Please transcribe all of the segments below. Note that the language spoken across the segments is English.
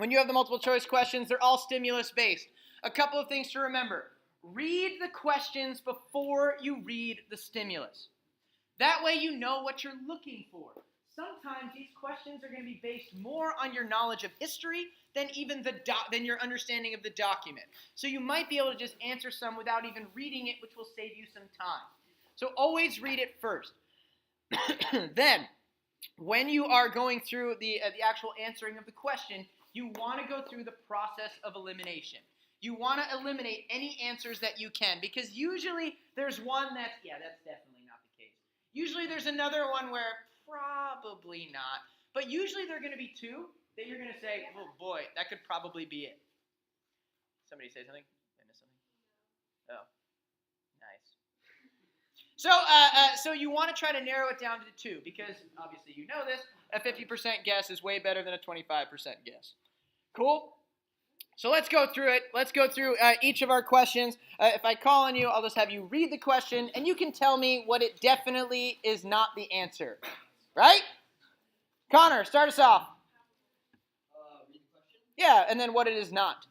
when you have the multiple choice questions, they're all stimulus based. A couple of things to remember. Read the questions before you read the stimulus. That way you know what you're looking for. Sometimes these questions are going to be based more on your knowledge of history than even than your understanding of the document. So you might be able to just answer some without even reading it, which will save you some time. So always read it first. Then, when you are going through the actual answering of the question, you want to go through the process of elimination. You want to eliminate any answers that you can, because usually there's one that's definitely not the case. Usually there's another one where probably not, but usually there are going to be two that you're going to say, oh boy, that could probably be it. Somebody say something? I missed something? Oh, nice. So you want to try to narrow it down to two, because obviously you know this, a 50% guess is way better than a 25% guess. Cool? So let's go through it. Let's go through each of our questions. If I call on you, I'll just have you read the question, and you can tell me what it definitely is not the answer. Right? Connor, start us off. Read the question? Yeah, and then what it is not.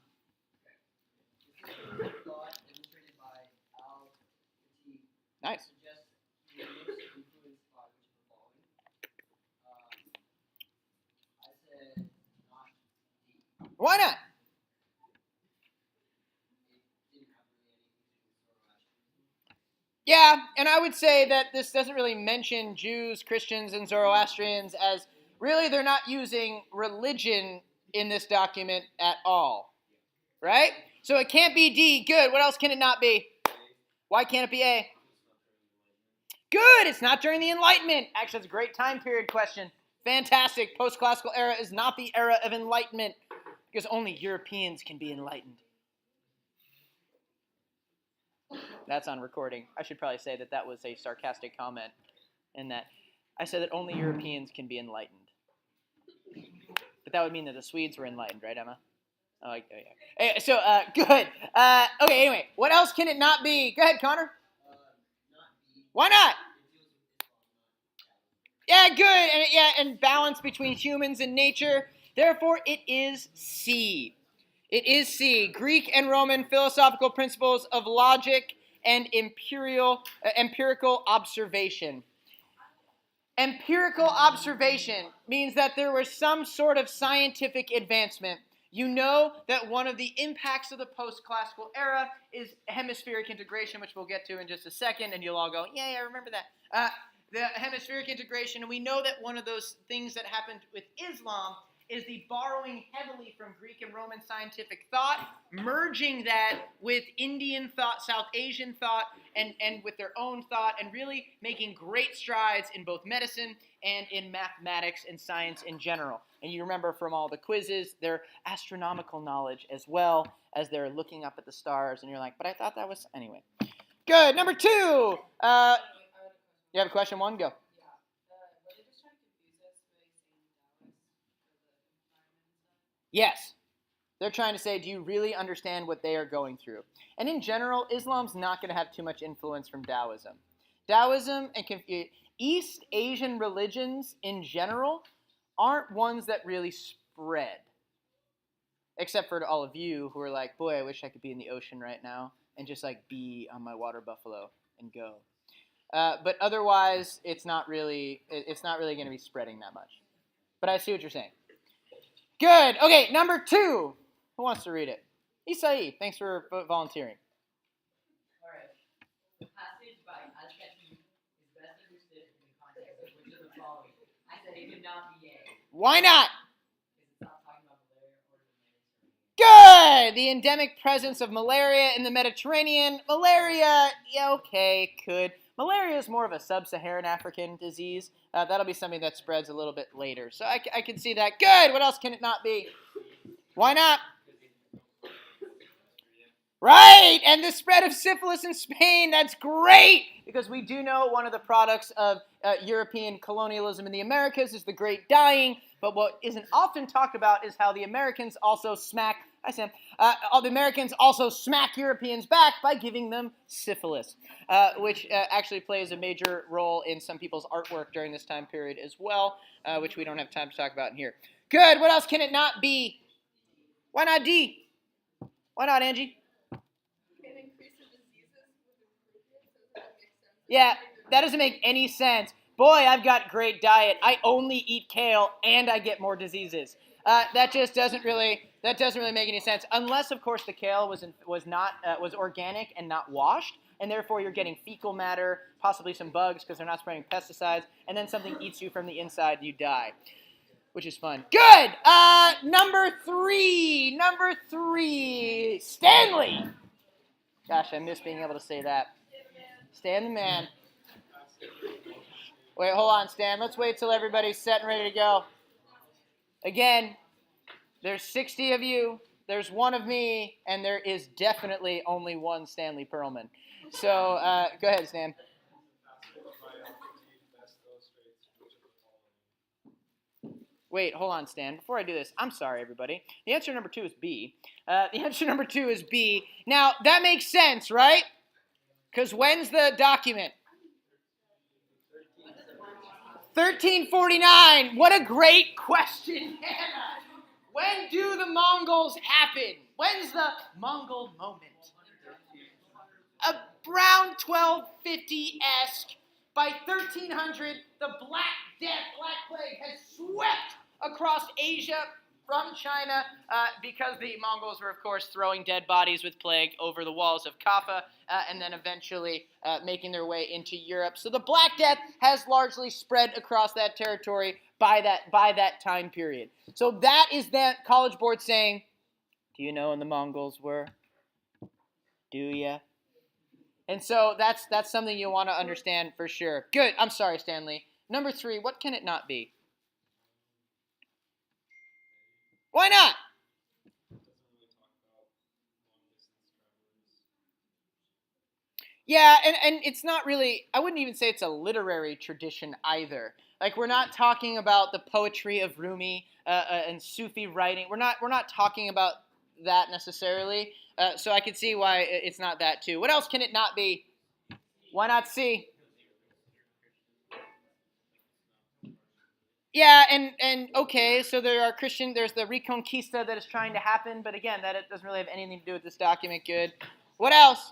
Okay. Thought demonstrated by Al. Nice. Suggests the most influenced by which of the following? I said not D. Why not? Yeah, and I would say that this doesn't really mention Jews, Christians, and Zoroastrians, as really they're not using religion in this document at all. Right? So it can't be D. Good. What else can it not be? Why can't it be A? Good. It's not during the Enlightenment. Actually, that's a great time period question. Fantastic. Post-classical era is not the era of enlightenment, because only Europeans can be enlightened. That's on recording. I should probably say that was a sarcastic comment, in that I said that only Europeans can be enlightened. But that would mean that the Swedes were enlightened, right, Emma? Oh, yeah. So, good. Okay, anyway, what else can it not be? Go ahead, Connor. Not D. Why not? It deals with Islam, not Yeah, good. And balance between humans and nature. Therefore, it is C. It is C. Greek and Roman philosophical principles of logic and empirical observation. Empirical observation means that there was some sort of scientific advancement. You know that one of the impacts of the post-classical era is hemispheric integration, which we'll get to in just a second, and you'll all go, yeah, I remember that. The hemispheric integration, and we know that one of those things that happened with Islam is the borrowing heavily from Greek and Roman scientific thought, merging that with Indian thought, South Asian thought, and with their own thought, and really making great strides in both medicine and in mathematics and science in general. And you remember from all the quizzes, their astronomical knowledge as well, as they're looking up at the stars, and you're like, but I thought that was... Anyway. Good. Number 2. You have a question? 1? Go. Yes. They're trying to say, do you really understand what they are going through? And in general, Islam's not going to have too much influence from Taoism. Taoism and East Asian religions in general aren't ones that really spread. Except for all of you who are like, boy, I wish I could be in the ocean right now and just like be on my water buffalo and go. But otherwise, it's not really going to be spreading that much. But I see what you're saying. Good. Okay, number 2. Who wants to read it? Isai, thanks for volunteering. All right. The passage by Al-Khatib is best understood in the context of which of the following? I said it could not be A. Why not? Because it's not talking about malaria or the Mediterranean. Good. The endemic presence of malaria in the Mediterranean. Malaria, yeah, okay, could. Malaria is more of a sub-Saharan African disease. That'll be something that spreads a little bit later. So I can see that. Good. What else can it not be? Why not? Right. And the spread of syphilis in Spain. That's great. Because we do know one of the products of European colonialism in the Americas is the Great Dying. But what isn't often talked about is how the Americans also smack... Hi, Sam. The Americans also smack Europeans back by giving them syphilis, which actually plays a major role in some people's artwork during this time period as well, which we don't have time to talk about in here. Good. What else can it not be? Why not D? Why not, Angie? Can increase the diseases with improvements. Does that make sense? Yeah, that doesn't make any sense. Boy, I've got great diet. I only eat kale and I get more diseases. That just doesn't really make any sense, unless of course the kale was organic and not washed, and therefore you're getting fecal matter, possibly some bugs because they're not spraying pesticides, and then something eats you from the inside, you die, which is fun. Good. Number three, Stanley. Gosh, I miss being able to say that. Stan the man. Wait, hold on, Stan. Let's wait till everybody's set and ready to go. Again, there's 60 of you, there's one of me, and there is definitely only one Stanley Perlman. So, go ahead, Stan. Wait, hold on, Stan. Before I do this, I'm sorry, everybody. The answer number 2 is B. Now, that makes sense, right? Because when's the document? 1349. What a great question, Hannah. When do the Mongols happen? When's the Mongol moment? Around 1250-esque. By 1300, the Black Plague has swept across Asia from China because the Mongols were, of course, throwing dead bodies with plague over the walls of Kaffa and then eventually making their way into Europe. So the Black Death has largely spread across that territory by that time period. So that is that College Board saying, do you know when the Mongols were? Do ya? And so that's something you want to understand for sure. Good. I'm sorry, Stanley. Number 3, what can it not be? Why not? Yeah, and it's not really, I wouldn't even say it's a literary tradition either. Like, we're not talking about the poetry of Rumi and Sufi writing. We're not talking about that necessarily. So I can see why it's not that too. What else can it not be? Why not C? Yeah, and okay, so there's the Reconquista that is trying to happen, but again, that doesn't really have anything to do with this document. Good. What else?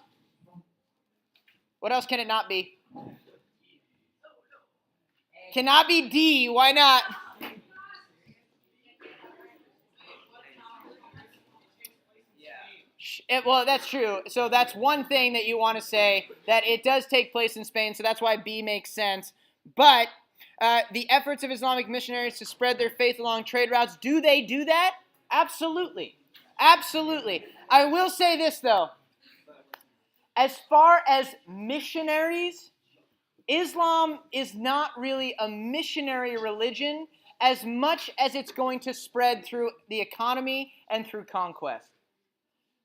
What else can it not be? Cannot be D. Why not? Well, that's true. So that's one thing that you want to say, that it does take place in Spain, so that's why B makes sense. But the efforts of Islamic missionaries to spread their faith along trade routes, do they do that? Absolutely. Absolutely. I will say this, though. As far as missionaries, Islam is not really a missionary religion as much as it's going to spread through the economy and through conquest.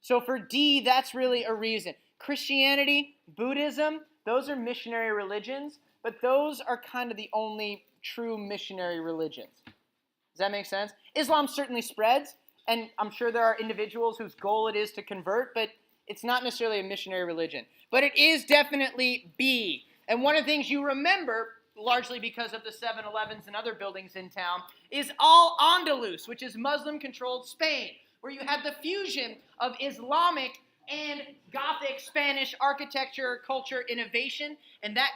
So for D, that's really a reason. Christianity, Buddhism, those are missionary religions, but those are kind of the only true missionary religions. Does that make sense? Islam certainly spreads, and I'm sure there are individuals whose goal it is to convert, but it's not necessarily a missionary religion. But it is definitely B. And one of the things you remember, largely because of the 7-Elevens and other buildings in town, is Al-Andalus, which is Muslim-controlled Spain, where you had the fusion of Islamic and Gothic Spanish architecture, culture, innovation, and that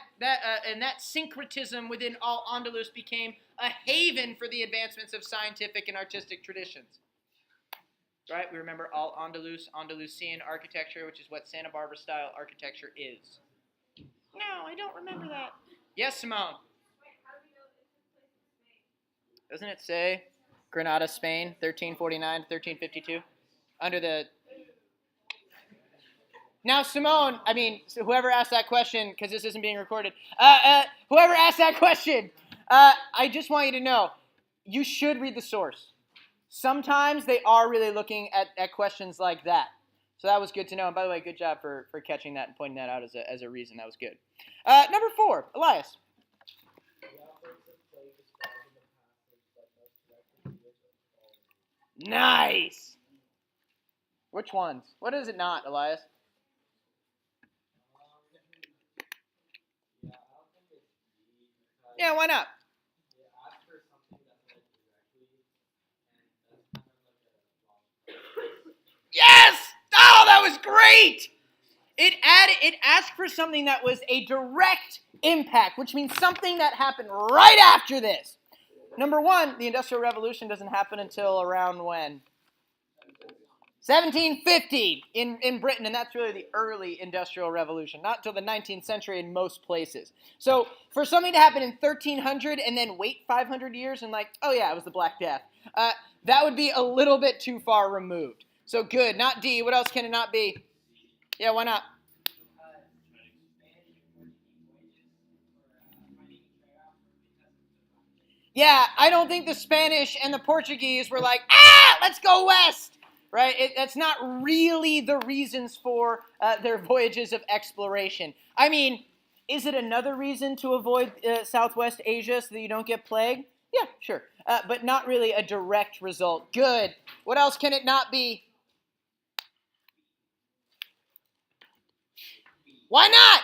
syncretism within Al-Andalus became a haven for the advancements of scientific and artistic traditions. Right? We remember Al-Andalus, Andalusian architecture, which is what Santa Barbara style architecture is. No, I don't remember that. Yes, Simone. Doesn't it say Granada, Spain, 1349 to 1352? Under the... Now, Simone, so whoever asked that question, because this isn't being recorded, whoever asked that question, I just want you to know, you should read the source. Sometimes they are really looking at questions like that. So that was good to know. And by the way, good job for catching that and pointing that out as a reason. That was good. Number 4, Elias. Nice. Which ones? What is it not, Elias? Yeah, why not? great. It asked for something that was a direct impact, which means something that happened right after this. Number one, the Industrial Revolution doesn't happen until around when? 1750 in Britain, and that's really the early Industrial Revolution, not until the 19th century in most places. So for something to happen in 1300 and then wait 500 years and oh yeah, it was the Black Death, that would be a little bit too far removed. So good, not D. What else can it not be? Yeah, why not? Yeah, I don't think the Spanish and the Portuguese were like, let's go west, right? That's not really the reasons for their voyages of exploration. I mean, is it another reason to avoid Southwest Asia so that you don't get plague? Yeah, sure, but not really a direct result. Good. What else can it not be? Why not?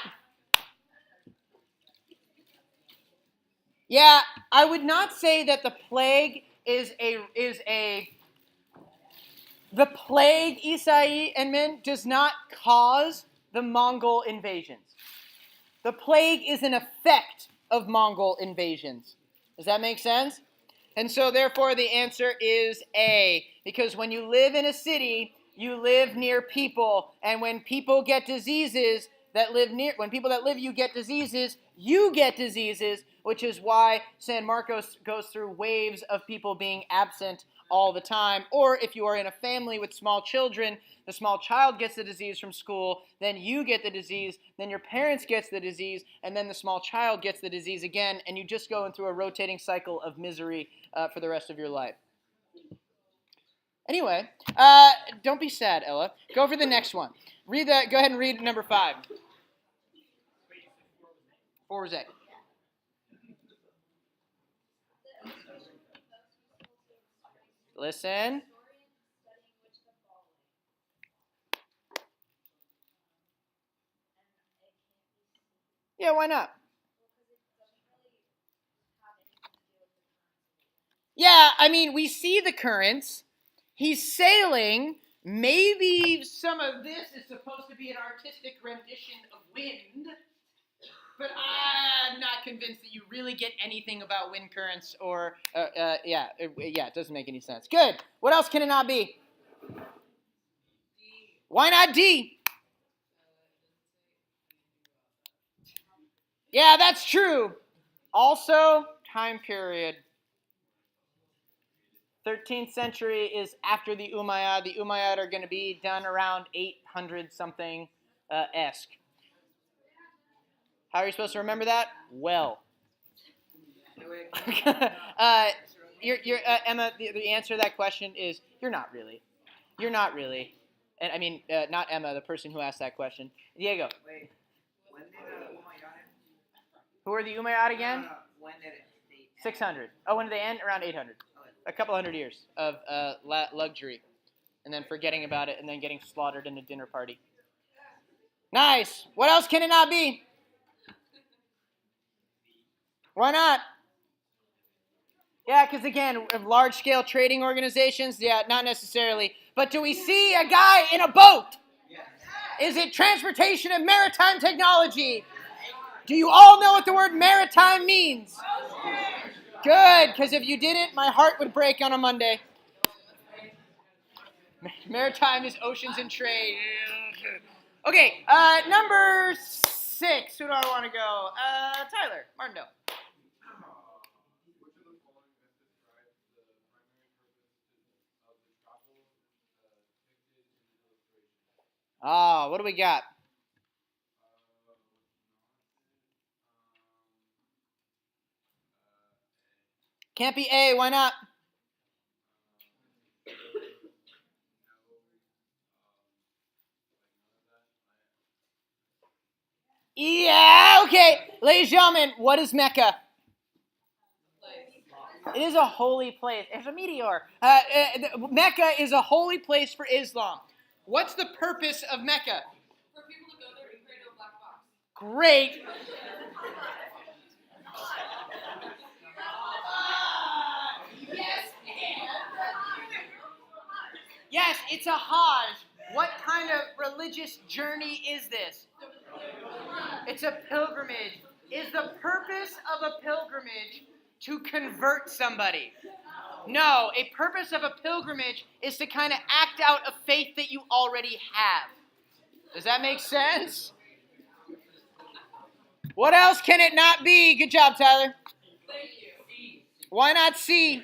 Yeah, I would not say that the plague is a the plague, Isai and Min, does not cause the Mongol invasions. The plague is an effect of Mongol invasions. Does that make sense? And so therefore the answer is A, because when you live in a city, you live near people, and when people get diseases when people that live you get diseases, which is why San Marcos goes through waves of people being absent all the time. Or if you are in a family with small children, the small child gets the disease from school, then you get the disease, then your parents gets the disease, and then the small child gets the disease again, and you just go through a rotating cycle of misery for the rest of your life. Anyway, don't be sad, Ella. Go for the next one. Go ahead and read number 5. 4 was A. Listen. Yeah, why not? Yeah, I mean, we see the currents. He's sailing. Maybe some of this is supposed to be an artistic rendition of wind, but I'm not convinced that you really get anything about wind currents or, it doesn't make any sense. Good. What else can it not be? Why not D? Yeah, that's true. Also, time period. 13th century is after the Umayyad. The Umayyad are going to be done around 800 something esque. How are you supposed to remember that? Well. Emma, the answer to that question is you're not really. You're not really. And I mean, not Emma, the person who asked that question. Diego. Wait, when did Umayyad end? Who are the Umayyad again? No, when did it? 600. Oh, when did they end? Around 800. A couple hundred years of luxury. And then forgetting about it and then getting slaughtered in a dinner party. Nice. What else can it not be? Why not? Yeah, because again, large-scale trading organizations, yeah, not necessarily. But do we see a guy in a boat? Yes. Is it transportation and maritime technology? Do you all know what the word maritime means? Good, because if you didn't, my heart would break on a Monday. Maritime is oceans and trade. Okay, number 6. Who do I want to go? Tyler Martindale. What do we got? Can't be A, why not? Yeah, okay. Ladies and gentlemen, what is Mecca? It is a holy place. There's a meteor. Mecca is a holy place for Islam. What's the purpose of Mecca? For people to go there and create a black box. Great. Yes, it's a Hajj. What kind of religious journey is this? It's a pilgrimage. Is the purpose of a pilgrimage to convert somebody? No, a purpose of a pilgrimage is to kind of act out a faith that you already have. Does that make sense? What else can it not be? Good job, Tyler. Why not C?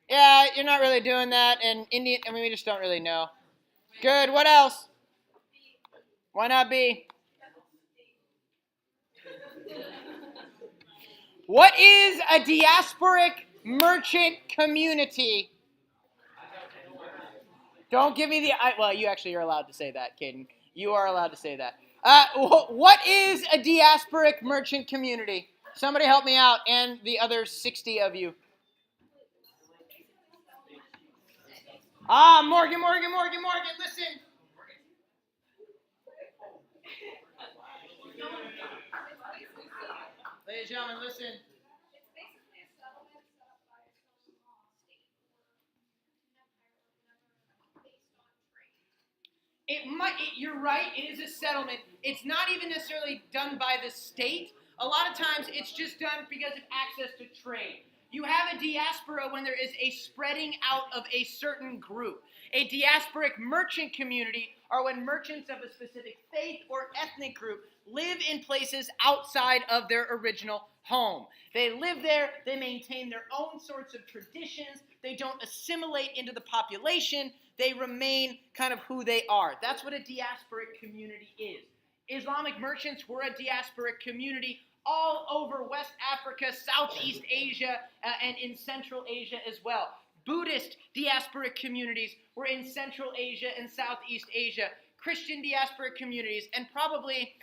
Yeah, you're not really doing that. And Indian, we just don't really know. Good. What else? Why not B? What is a diasporic merchant community? Don't give me the... well, you actually are allowed to say that, Caden. You are allowed to say that. What is a diasporic merchant community? Somebody help me out, and the other 60 of you. Morgan, listen. Ladies and gentlemen, listen. It's basically a settlement set up by some state or based on trade. You're right, it is a settlement. It's not even necessarily done by the state. A lot of times it's just done because of access to trade. You have a diaspora when there is a spreading out of a certain group. A diasporic merchant community are when merchants of a specific faith or ethnic group live in places outside of their original home. They live there, they maintain their own sorts of traditions, they don't assimilate into the population, they remain kind of who they are. That's what a diasporic community is. Islamic merchants were a diasporic community all over West Africa, Southeast Asia, and in Central Asia as well. Buddhist diasporic communities were in Central Asia and Southeast Asia. Christian diasporic communities, and probably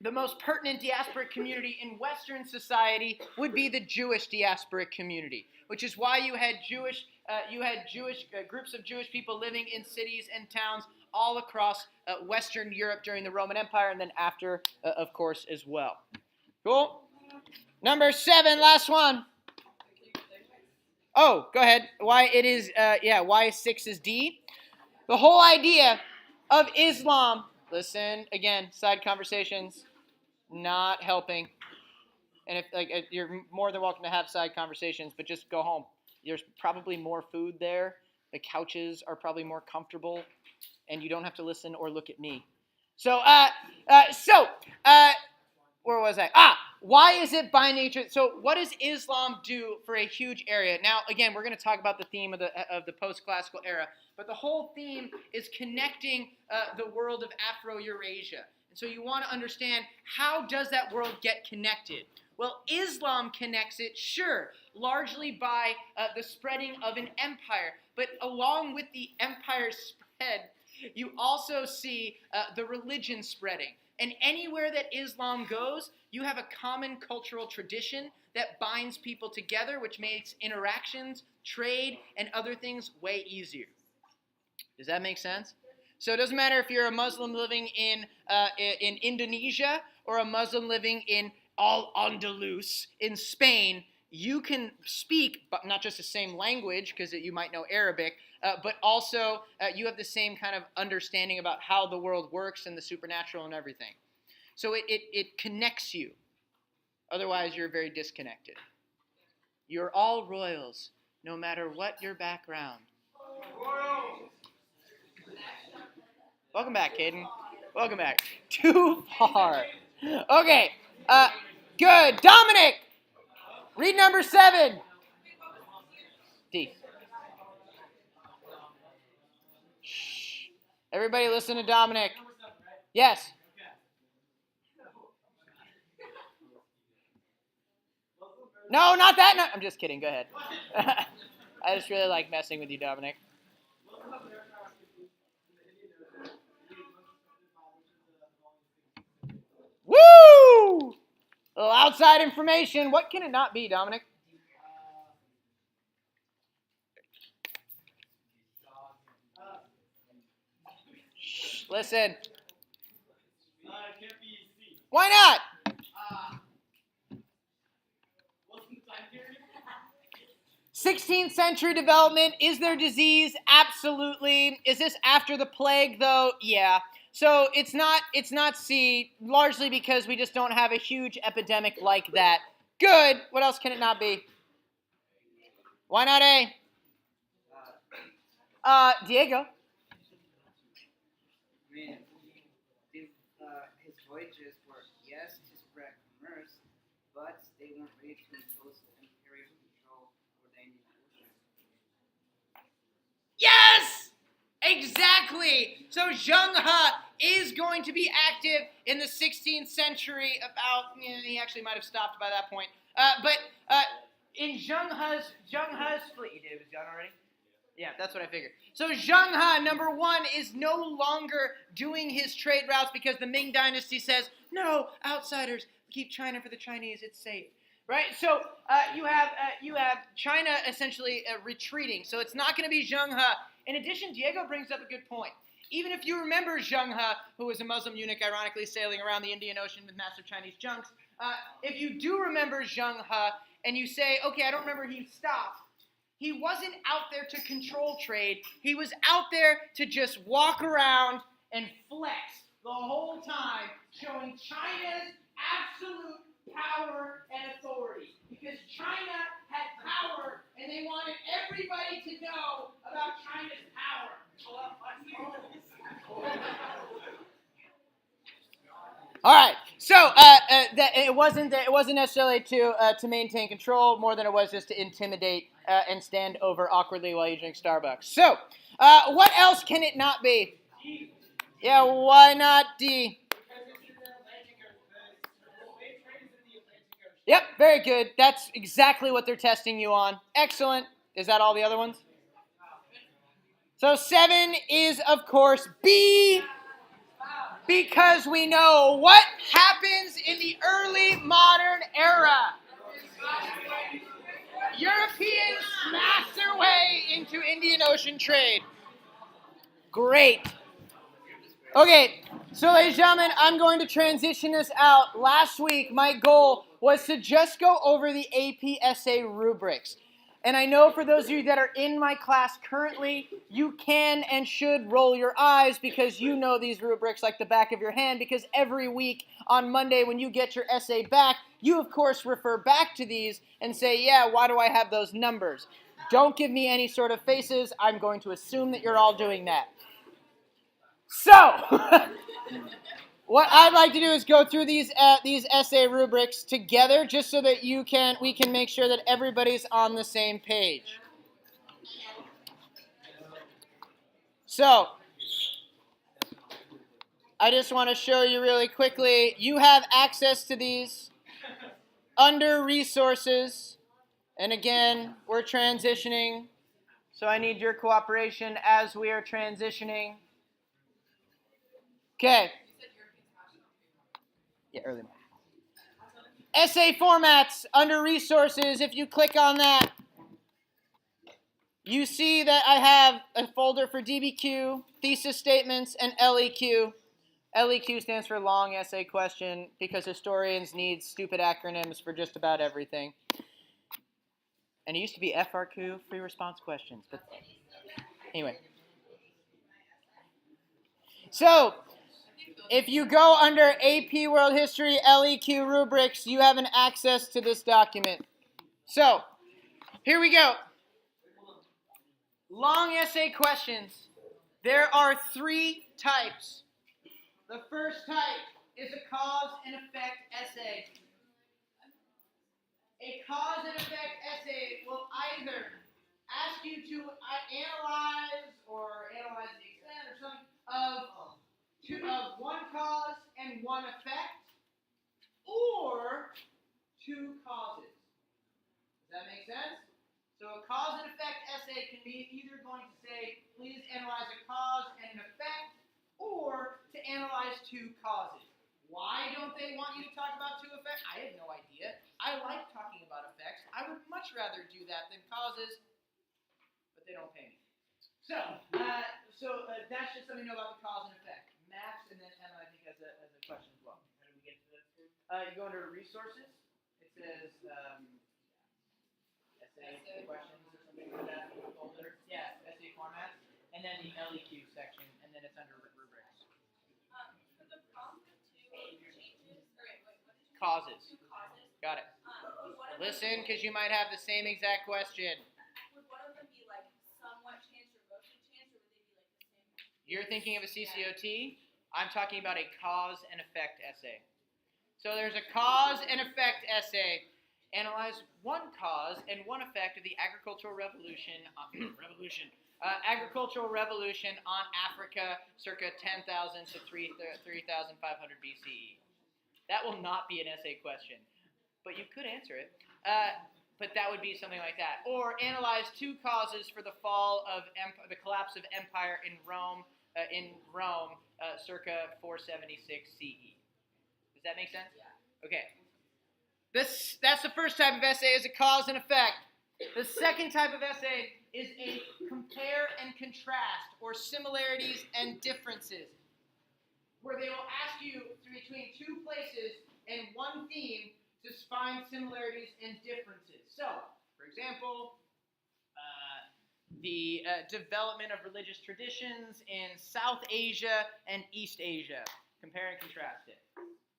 the most pertinent diasporic community in Western society would be the Jewish diasporic community, which is why you had Jewish groups of Jewish people living in cities and towns all across Western Europe during the Roman Empire, and then after, of course, as well. Cool? Number 7, last one. Oh, go ahead. Why 6 is D. The whole idea of Islam, listen, again, side conversations, not helping. And if you're more than welcome to have side conversations, but just go home. There's probably more food there. The couches are probably more comfortable, and you don't have to listen or look at me. So where was I? Why is it by nature? So what does Islam do for a huge area? Now, again, we're going to talk about the theme of the post-classical era, but the whole theme is connecting the world of Afro-Eurasia. And so you want to understand, how does that world get connected? Well, Islam connects it, sure, largely by the spreading of an empire. But along with the empire spread, you also see the religion spreading. And anywhere that Islam goes, you have a common cultural tradition that binds people together, which makes interactions, trade, and other things way easier. Does that make sense? So it doesn't matter if you're a Muslim living in Indonesia or a Muslim living in Al-Andalus in Spain. You can speak, but not just the same language, because you might know Arabic, but also you have the same kind of understanding about how the world works and the supernatural and everything. So it connects you. Otherwise, you're very disconnected. You're all royals, no matter what your background. Welcome back, Caden. Welcome back. Too far. Okay. Good. Dominic! Read number 7. D. Shh. Everybody listen to Dominic. Yes. No, not that. No. I'm just kidding. Go ahead. I just really like messing with you, Dominic. Woo! A little outside information. What can it not be, Dominic? Shh, listen. Why not? 16th century development. Is there disease? Absolutely. Is this after the plague, though? Yeah. So it's not C, largely because we just don't have a huge epidemic like that. Good. What else can it not be? Why not A? Diego. I mean, his voyages were, yes, to spread commerce, but they weren't ready to impose imperial control over the Indian Ocean. Yes! Exactly. So Zheng He is going to be active in the 16th century. He actually might have stopped by that point. But in Zheng He's fleet, you did. It was gone already. Yeah, that's what I figured. So Zheng He, number one, is no longer doing his trade routes because the Ming Dynasty says, no, outsiders, keep China for the Chinese, it's safe. Right? So you have China essentially retreating. So it's not going to be Zheng He. In addition, Diego brings up a good point. Even if you remember Zheng He, who was a Muslim eunuch ironically sailing around the Indian Ocean with massive Chinese junks, if you do remember Zheng He and you say, okay, I don't remember he stopped, he wasn't out there to control trade. He was out there to just walk around and flex the whole time, showing China's absolute power and authority. Because China had power, and they wanted everybody to know about China's power. All right, so it wasn't necessarily to maintain control more than it was just to intimidate and stand over awkwardly while you drink Starbucks. So, what else can it not be? Yeah, why not D? Yep, very good. That's exactly what they're testing you on. Excellent. Is that all the other ones? So 7 is, of course, B. Because we know what happens in the early modern era. Europeans smash their way into Indian Ocean trade. Great. Okay, so ladies and gentlemen, I'm going to transition this out. Last week, my goal was to just go over the AP essay rubrics. And I know for those of you that are in my class currently, you can and should roll your eyes because you know these rubrics like the back of your hand, because every week on Monday when you get your essay back, you of course refer back to these and say, yeah, why do I have those numbers? Don't give me any sort of faces. I'm going to assume that you're all doing that. So, what I'd like to do is go through these essay rubrics together, just so that we can make sure that everybody's on the same page. So, I just want to show you really quickly. You have access to these under resources, and again, we're transitioning, so I need your cooperation as we are transitioning. Okay. Yeah, early morning. Essay formats under resources. If you click on that, you see that I have a folder for DBQ, thesis statements, and LEQ. LEQ stands for long essay question because historians need stupid acronyms for just about everything. And it used to be FRQ, free response questions. But anyway. So, if you go under AP World History LEQ rubrics, you have an access to this document. So, here we go. Long essay questions. There are 3 types. The first type is a cause and effect essay. A cause and effect essay will either ask you to analyze the extent or something of one cause and one effect, or 2 causes. Does that make sense? So a cause and effect essay can be either going to say, please analyze a cause and an effect, or to analyze 2 causes. Why don't they want you to talk about 2 effects? I have no idea. I like talking about effects. I would much rather do that than causes, but they don't pay me. So that's just something to know about the cause and effect. Max, and then Emma, I think, has a question as well. How do we get to this? You go under resources. It says essay questions or something that folder. Yeah, essay formats. And then the LEQ section, and then it's under rubrics. For the prompt of two changes, or wait, what did you say? Causes. Two causes. Got it. Would one of Listen, because you might have the same exact question. would one of them be like somewhat changed or mostly changed, or would they be like the same? You're thinking of a CCOT. I'm talking about a cause and effect essay. So there's a cause and effect essay. Analyze one cause and one effect of the agricultural revolution. Agricultural revolution on Africa, circa 10,000 to 3,500 BCE. That will not be an essay question, but you could answer it. But that would be something like that. Or analyze two causes for the fall of the collapse of empire in Rome, circa 476 CE. Does that make sense? Yeah. Okay. That's the first type of essay, is a cause and effect. The second type of essay is a compare and contrast, or similarities and differences, where they will ask you between two places and one theme to find similarities and differences. So, for example, the development of religious traditions in South Asia and East Asia. Compare and contrast it.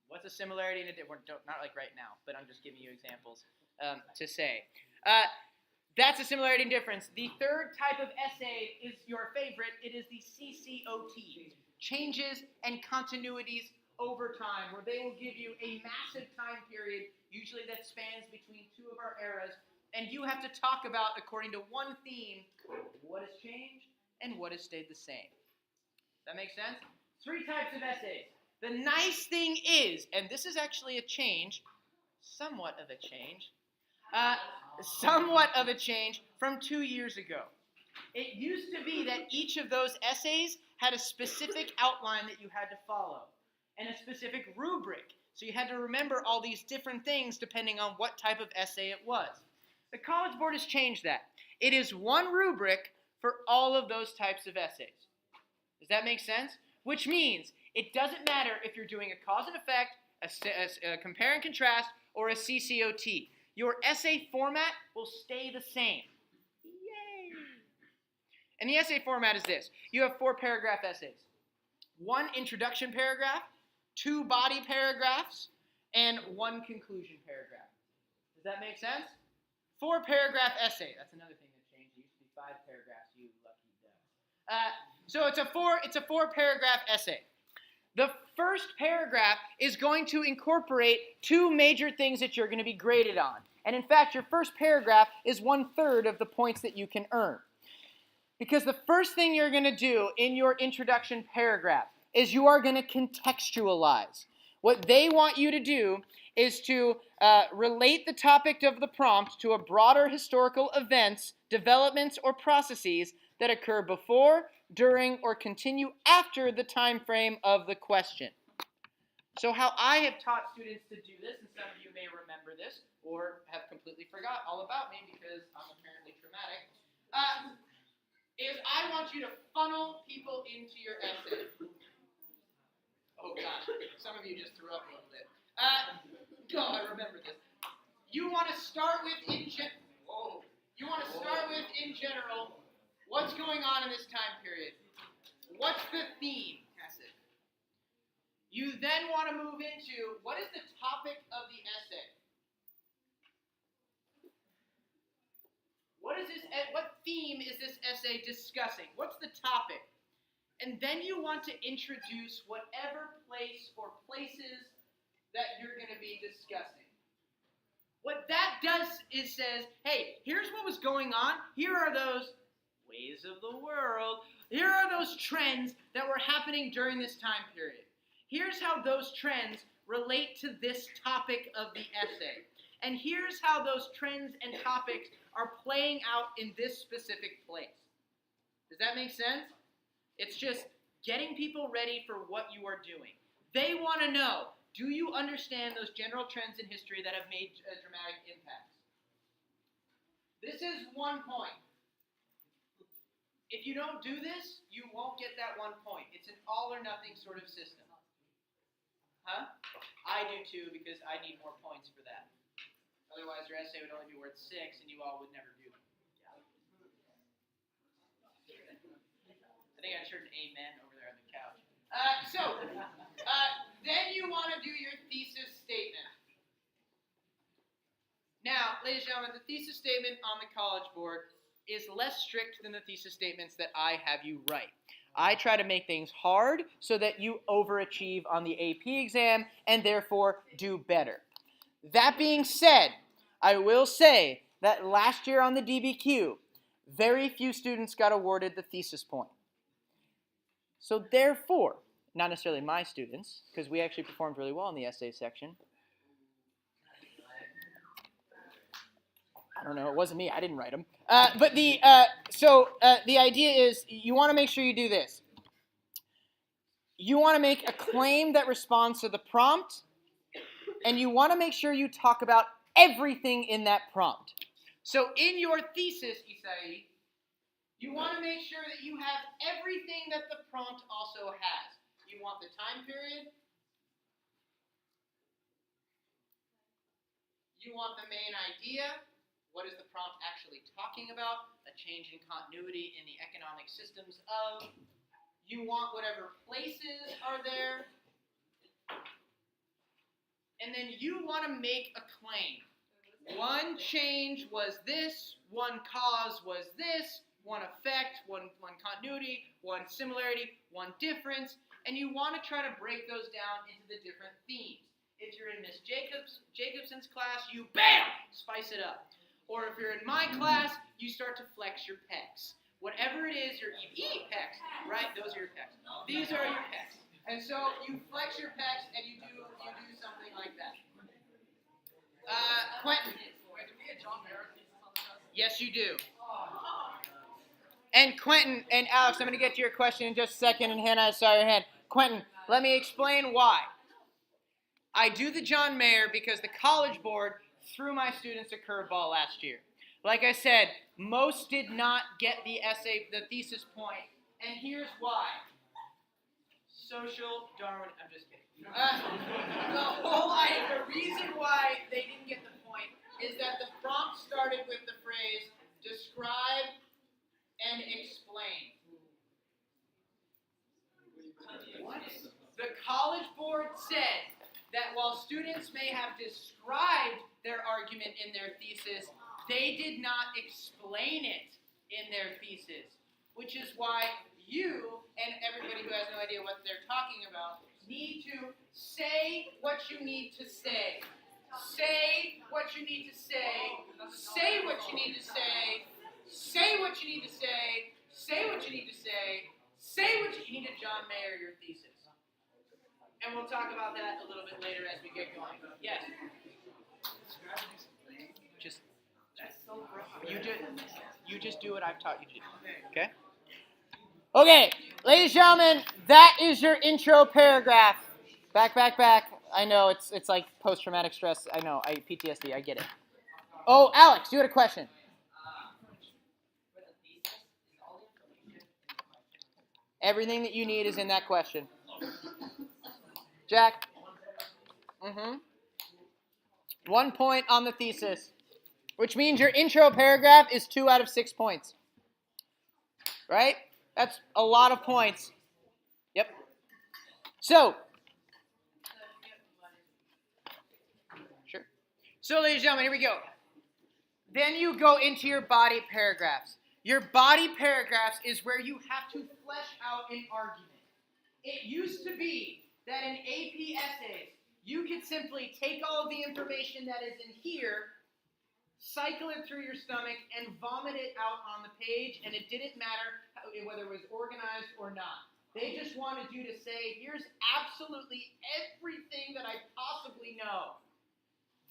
What's a similarity and a difference? Not like right now, but I'm just giving you examples to say. That's a similarity and difference. The third type of essay is your favorite. It is the CCOT, changes and continuities over time, where they will give you a massive time period, usually that spans between two of our eras, and you have to talk about, according to one theme, what has changed and what has stayed the same. Does that make sense? Three types of essays. The nice thing is, and this is actually a change, somewhat of a change from 2 years ago. It used to be that each of those essays had a specific outline that you had to follow and a specific rubric. So you had to remember all these different things depending on what type of essay it was. The College Board has changed that. It is one rubric for all of those types of essays. Does that make sense? Which means it doesn't matter if you're doing a cause and effect, a compare and contrast, or a CCOT. Your essay format will stay the same. Yay! And the essay format is this. You have 4 paragraph essays. 1 introduction paragraph, 2 body paragraphs, and 1 conclusion paragraph. Does that make sense? 4 paragraph essay. That's another thing that changed. It used to be 5 paragraphs, you lucky duck. So it's a 4 paragraph essay. The first paragraph is going to incorporate 2 major things that you're going to be graded on. And in fact, your first paragraph is 1/3 of the points that you can earn. Because the first thing you're going to do in your introduction paragraph is you are going to contextualize. What they want you to do is to relate the topic of the prompt to a broader historical events, developments, or processes that occur before, during, or continue after the time frame of the question. So how I have taught students to do this, and some of you may remember this, or have completely forgot all about me because I'm apparently traumatic, is I want you to funnel people into your essay. Oh gosh, some of you just threw up a little bit. I remember this. You want to start with in general, what's going on in this time period? What's the theme? You then want to move into, what is the topic of the essay? What theme is this essay discussing? What's the topic? And then you want to introduce whatever place or places that you're going to be discussing. What that does is says, hey, here's what was going on. Here are those ways of the world. Here are those trends that were happening during this time period. Here's how those trends relate to this topic of the essay. And here's how those trends and topics are playing out in this specific place. Does that make sense? It's just getting people ready for what you are doing. They want to know, do you understand those general trends in history that have made dramatic impacts? This is 1 point. If you don't do this, you won't get that 1 point. It's an all or nothing sort of system. Huh? I do too, because I need more points for that. Otherwise, your essay would only be worth 6, and you all would never do them. think I heard an amen over there on the couch. Then you want to do your thesis statement. Now, ladies and gentlemen, the thesis statement on the College Board is less strict than the thesis statements that I have you write. I try to make things hard so that you overachieve on the AP exam and therefore do better. That being said, I will say that last year on the DBQ, very few students got awarded the thesis point. So therefore, not necessarily my students, because we actually performed really well in the essay section. I don't know, it wasn't me, I didn't write them. But the idea is you want to make sure you do this. You want to make a claim that responds to the prompt, and you want to make sure you talk about everything in that prompt. So in your thesis, Isai, you want to make sure that you have everything that the prompt also has. You want the time period. You want the main idea. What is the prompt actually talking about? A change in continuity in the economic systems of. You want whatever places are there. And then you want to make a claim. One change was this, one cause was this, one effect, one continuity, one similarity, one difference, and you want to try to break those down into the different themes. If you're in Miss Jacobson's class, you BAM! Spice it up. Or if you're in my class, you start to flex your pecs. Whatever it is, your pecs, right? Those are your pecs. These are your pecs. And so you flex your pecs and you do something like that. Quentin. Yes, you do. And Quentin and Alex, I'm going to get to your question in just a second. And Hannah, I saw your hand. Quentin, let me explain why. I do the John Mayer because the College Board threw my students a curveball last year. Like I said, most did not get the thesis point, and here's why. Social Darwin, I'm just kidding. The reason why they didn't get the point is that the prompt started with the phrase, describe and explain. The College Board said that while students may have described their argument in their thesis, they did not explain it in their thesis, which is why you and everybody who has no idea what they're talking about need to say what you need to say. Say what you need to say. Say what you need to say. Say what you need to say. Say what you need to say. Say what you need to John Mayer your thesis. And we'll talk about that a little bit later as we get going. Yes? Just, you just do what I've taught you to do. Okay? Okay, ladies and gentlemen, that is your intro paragraph. Back. I know, it's like post-traumatic stress. I know, PTSD, I get it. Oh, Alex, you had a question. Everything that you need is in that question. Jack? 1 point on the thesis, which means your intro paragraph is 2 out of 6 points. Right? That's a lot of points. Yep. So, sure. So, ladies and gentlemen, here we go. Then you go into your body paragraphs. Your body paragraphs is where you have to flesh out an argument. It used to be that in AP essays, you could simply take all of the information that is in here, cycle it through your stomach, and vomit it out on the page, and it didn't matter whether it was organized or not. They just wanted you to say, here's absolutely everything that I possibly know.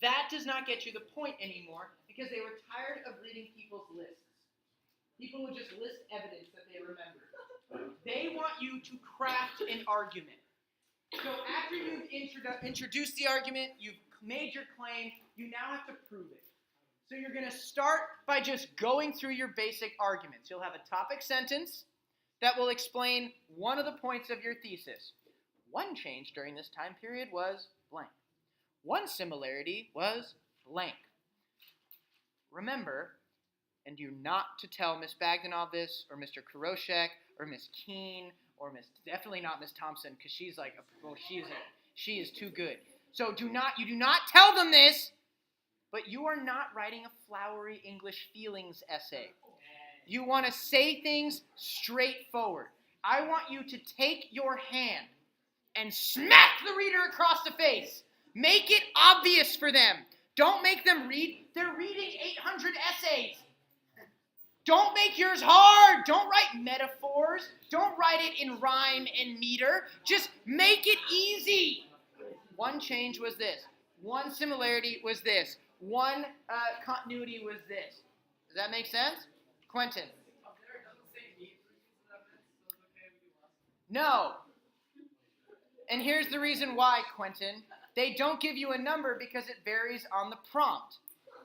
That does not get you the point anymore because they were tired of reading people's lists. People would just list evidence that they remembered. They want you to craft an argument. So after you've introduced the argument, you've made your claim, you now have to prove it. So you're going to start by just going through your basic arguments. You'll have a topic sentence that will explain one of the points of your thesis. One change during this time period was blank. One similarity was blank. Remember, and you not to tell Miss Bagdanov this, or Mr. Kuroshek, or Miss Keene, or definitely not Miss Thompson, because she's like, she is too good. So you do not tell them this, but you are not writing a flowery English feelings essay. You want to say things straightforward. I want you to take your hand and smack the reader across the face. Make it obvious for them. Don't make them read. They're reading 800 essays. Don't make yours hard. Don't write metaphors. Don't write it in rhyme and meter. Just make it easy. One change was this. One similarity was this. One continuity was this. Does that make sense? Quentin? No. And here's the reason why, Quentin. They don't give you a number because it varies on the prompt.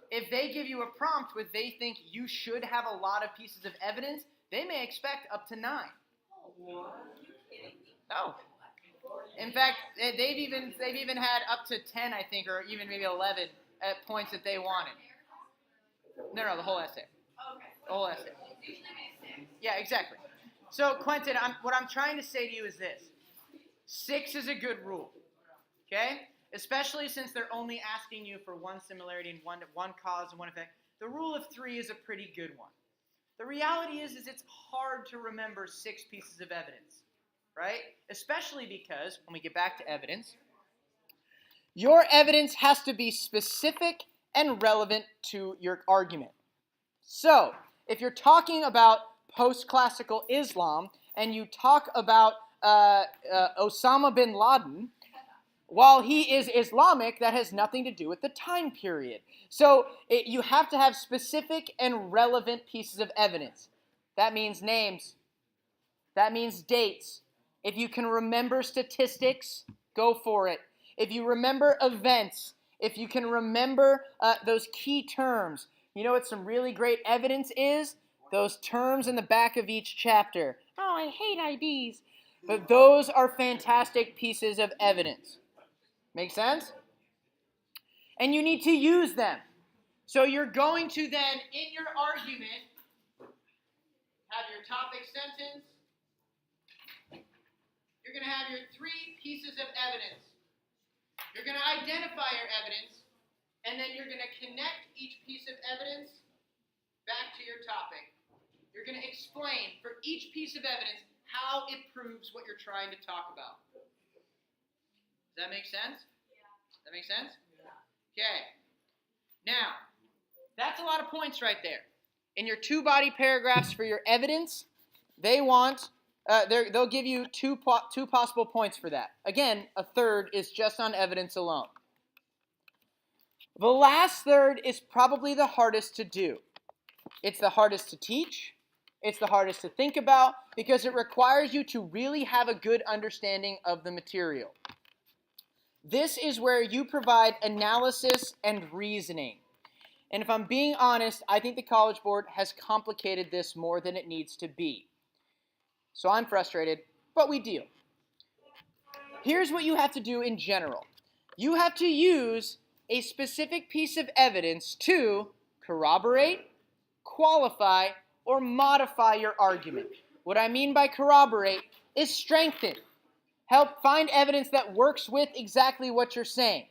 If they give you a prompt where they think you should have a lot of pieces of evidence, they may expect up to 9. No. In fact, they've even had up to 10, I think, or even maybe 11 at points that they wanted. No, the whole essay. The whole essay. Yeah, exactly. So, Quentin, what I'm trying to say to you is this. 6 is a good rule. Okay? Especially since they're only asking you for one similarity and one cause and one effect. The rule of 3 is a pretty good one. The reality is it's hard to remember 6 pieces of evidence, right? Especially because, when we get back to evidence, your evidence has to be specific and relevant to your argument. So, if you're talking about post-classical Islam and you talk about Osama bin Laden, while he is Islamic, that has nothing to do with the time period. So you have to have specific and relevant pieces of evidence. That means names. That means dates. If you can remember statistics, go for it. If you remember events, if you can remember those key terms, you know what some really great evidence is? Those terms in the back of each chapter. Oh, I hate IDs. But those are fantastic pieces of evidence. Make sense? And you need to use them. So you're going to then, in your argument, have your topic sentence. You're going to have your 3 pieces of evidence. You're going to identify your evidence, and then you're going to connect each piece of evidence back to your topic. You're going to explain for each piece of evidence how it proves what you're trying to talk about. Does that make sense? That make sense? Okay. Now, that's a lot of points right there. In your 2 body paragraphs for your evidence, they'll give you two possible points for that. Again, a third is just on evidence alone. The last third is probably the hardest to do. It's the hardest to teach. It's the hardest to think about because it requires you to really have a good understanding of the material. This is where you provide analysis and reasoning. And if I'm being honest, I think the College Board has complicated this more than it needs to be. So I'm frustrated, but we deal. Here's what you have to do in general. You have to use a specific piece of evidence to corroborate, qualify, or modify your argument. What I mean by corroborate is strengthen. Help find evidence that works with exactly what you're saying.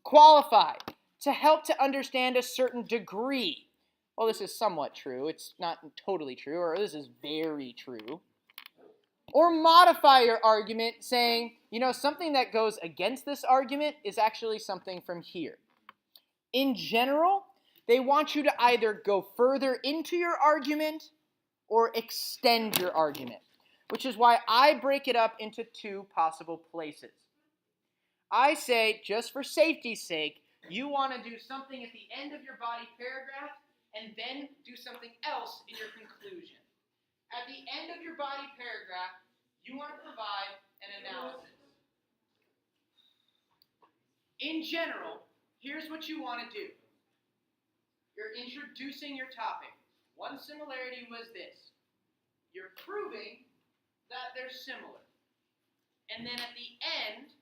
Qualify, to help to understand a certain degree. Well, this is somewhat true. It's not totally true, or this is very true. Or modify your argument saying, something that goes against this argument is actually something from here. In general, they want you to either go further into your argument or extend your argument, which is why I break it up into 2 possible places. I say, just for safety's sake, you want to do something at the end of your body paragraph and then do something else in your conclusion. At the end of your body paragraph, you want to provide an analysis. In general, here's what you want to do. You're introducing your topic. One similarity was this. You're proving that they're similar. And then at the end,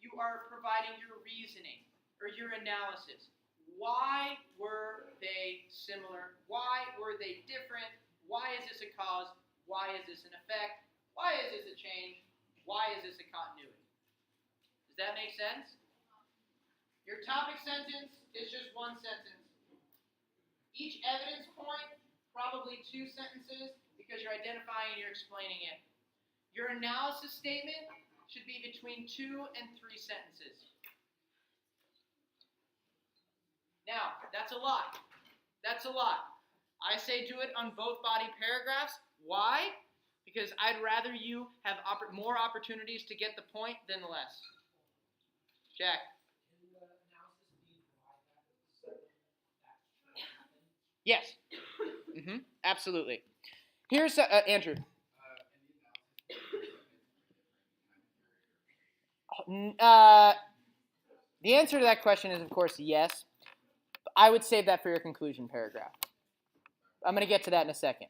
you are providing your reasoning or your analysis. Why were they similar? Why were they different? Why is this a cause? Why is this an effect? Why is this a change? Why is this a continuity? Does that make sense? Your topic sentence is just one sentence. Each evidence point, probably 2 sentences, because you're identifying and you're explaining it. Your analysis statement should be between 2 and 3 sentences. Now, that's a lot. That's a lot. I say do it on both body paragraphs. Why? Because I'd rather you have more opportunities to get the point than less. Jack. Yes. Absolutely. Here's Andrew. The answer to that question is, of course, yes. I would save that for your conclusion paragraph. I'm going to get to that in a second.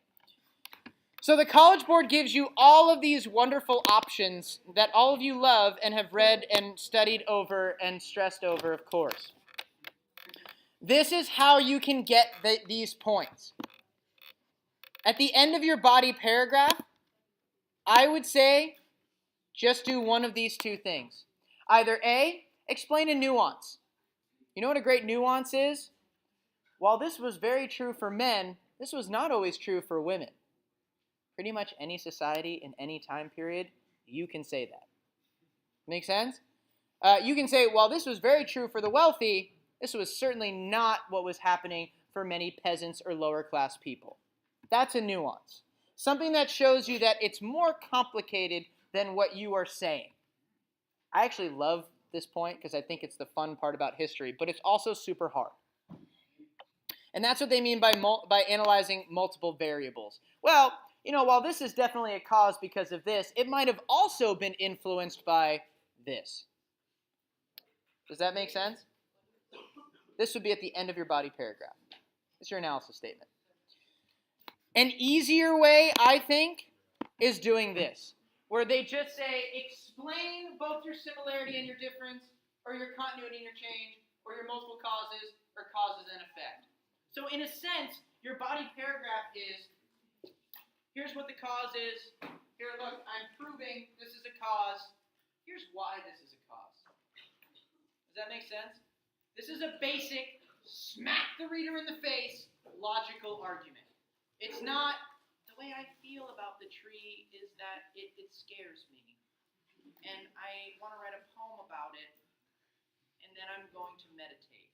So the College Board gives you all of these wonderful options that all of you love and have read and studied over and stressed over, of course. This is how you can get these points. At the end of your body paragraph, I would say just do one of these 2 things. Either A, explain a nuance. You know what a great nuance is? While this was very true for men, this was not always true for women. Pretty much any society in any time period, you can say that. Make sense? You can say, while this was very true for the wealthy, this was certainly not what was happening for many peasants or lower class people. That's a nuance. Something that shows you that it's more complicated than what you are saying. I actually love this point because I think it's the fun part about history, but it's also super hard. And that's what they mean by analyzing multiple variables. Well, while this is definitely a cause because of this, it might have also been influenced by this. Does that make sense? This would be at the end of your body paragraph. It's your analysis statement. An easier way, I think, is doing this, where they just say, explain both your similarity and your difference, or your continuity and your change, or your multiple causes, or causes and effect. So in a sense, your body paragraph is, here's what the cause is. Here, look, I'm proving this is a cause. Here's why this is a cause. Does that make sense? This is a basic, smack the reader in the face, logical argument. It's not, the way I feel about the tree is that it scares me. And I want to write a poem about it, and then I'm going to meditate.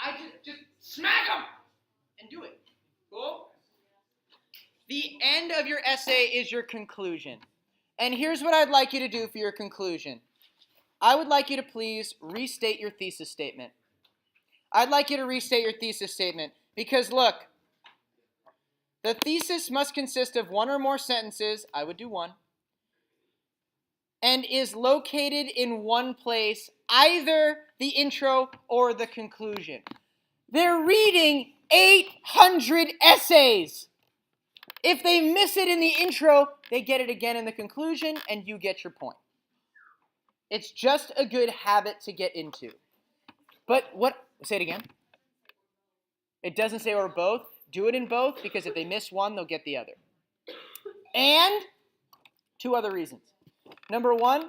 I just smack them and do it. Cool? The end of your essay is your conclusion. And here's what I'd like you to do for your conclusion. I would like you to please restate your thesis statement. I'd like you to restate your thesis statement because, look, the thesis must consist of 1 or more sentences, I would do 1, and is located in one place, either the intro or the conclusion. They're reading 800 essays. If they miss it in the intro, they get it again in the conclusion, and you get your point. It's just a good habit to get into. But say it again. It doesn't say or both. Do it in both, because if they miss one, they'll get the other. And 2 other reasons. Number 1,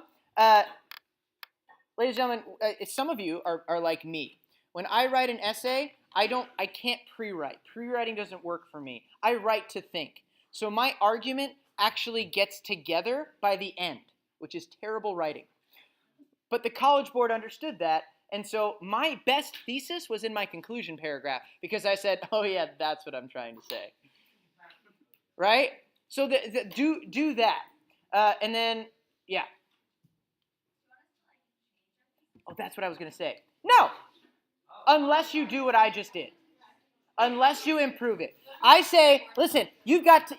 ladies and gentlemen, some of you are like me. When I write an essay, I can't pre-write. Pre-writing doesn't work for me. I write to think. So my argument actually gets together by the end, which is terrible writing. But the College Board understood that, and so my best thesis was in my conclusion paragraph, because I said, oh yeah, that's what I'm trying to say. Right? So do that. And then, yeah. Oh, that's what I was going to say. No! Unless you do what I just did. Unless you improve it. I say, listen, you've got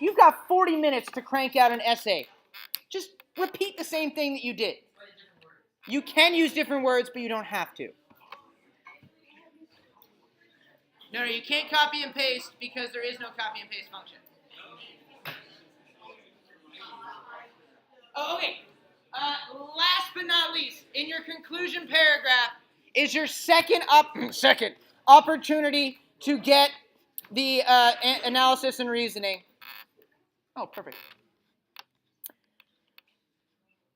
40 minutes to crank out an essay. Just repeat the same thing that you did. You can use different words, but you don't have to. No, you can't copy and paste because there is no copy and paste function. Oh, okay. Last but not least, in your conclusion paragraph, is your second opportunity to get the analysis and reasoning. Oh, perfect.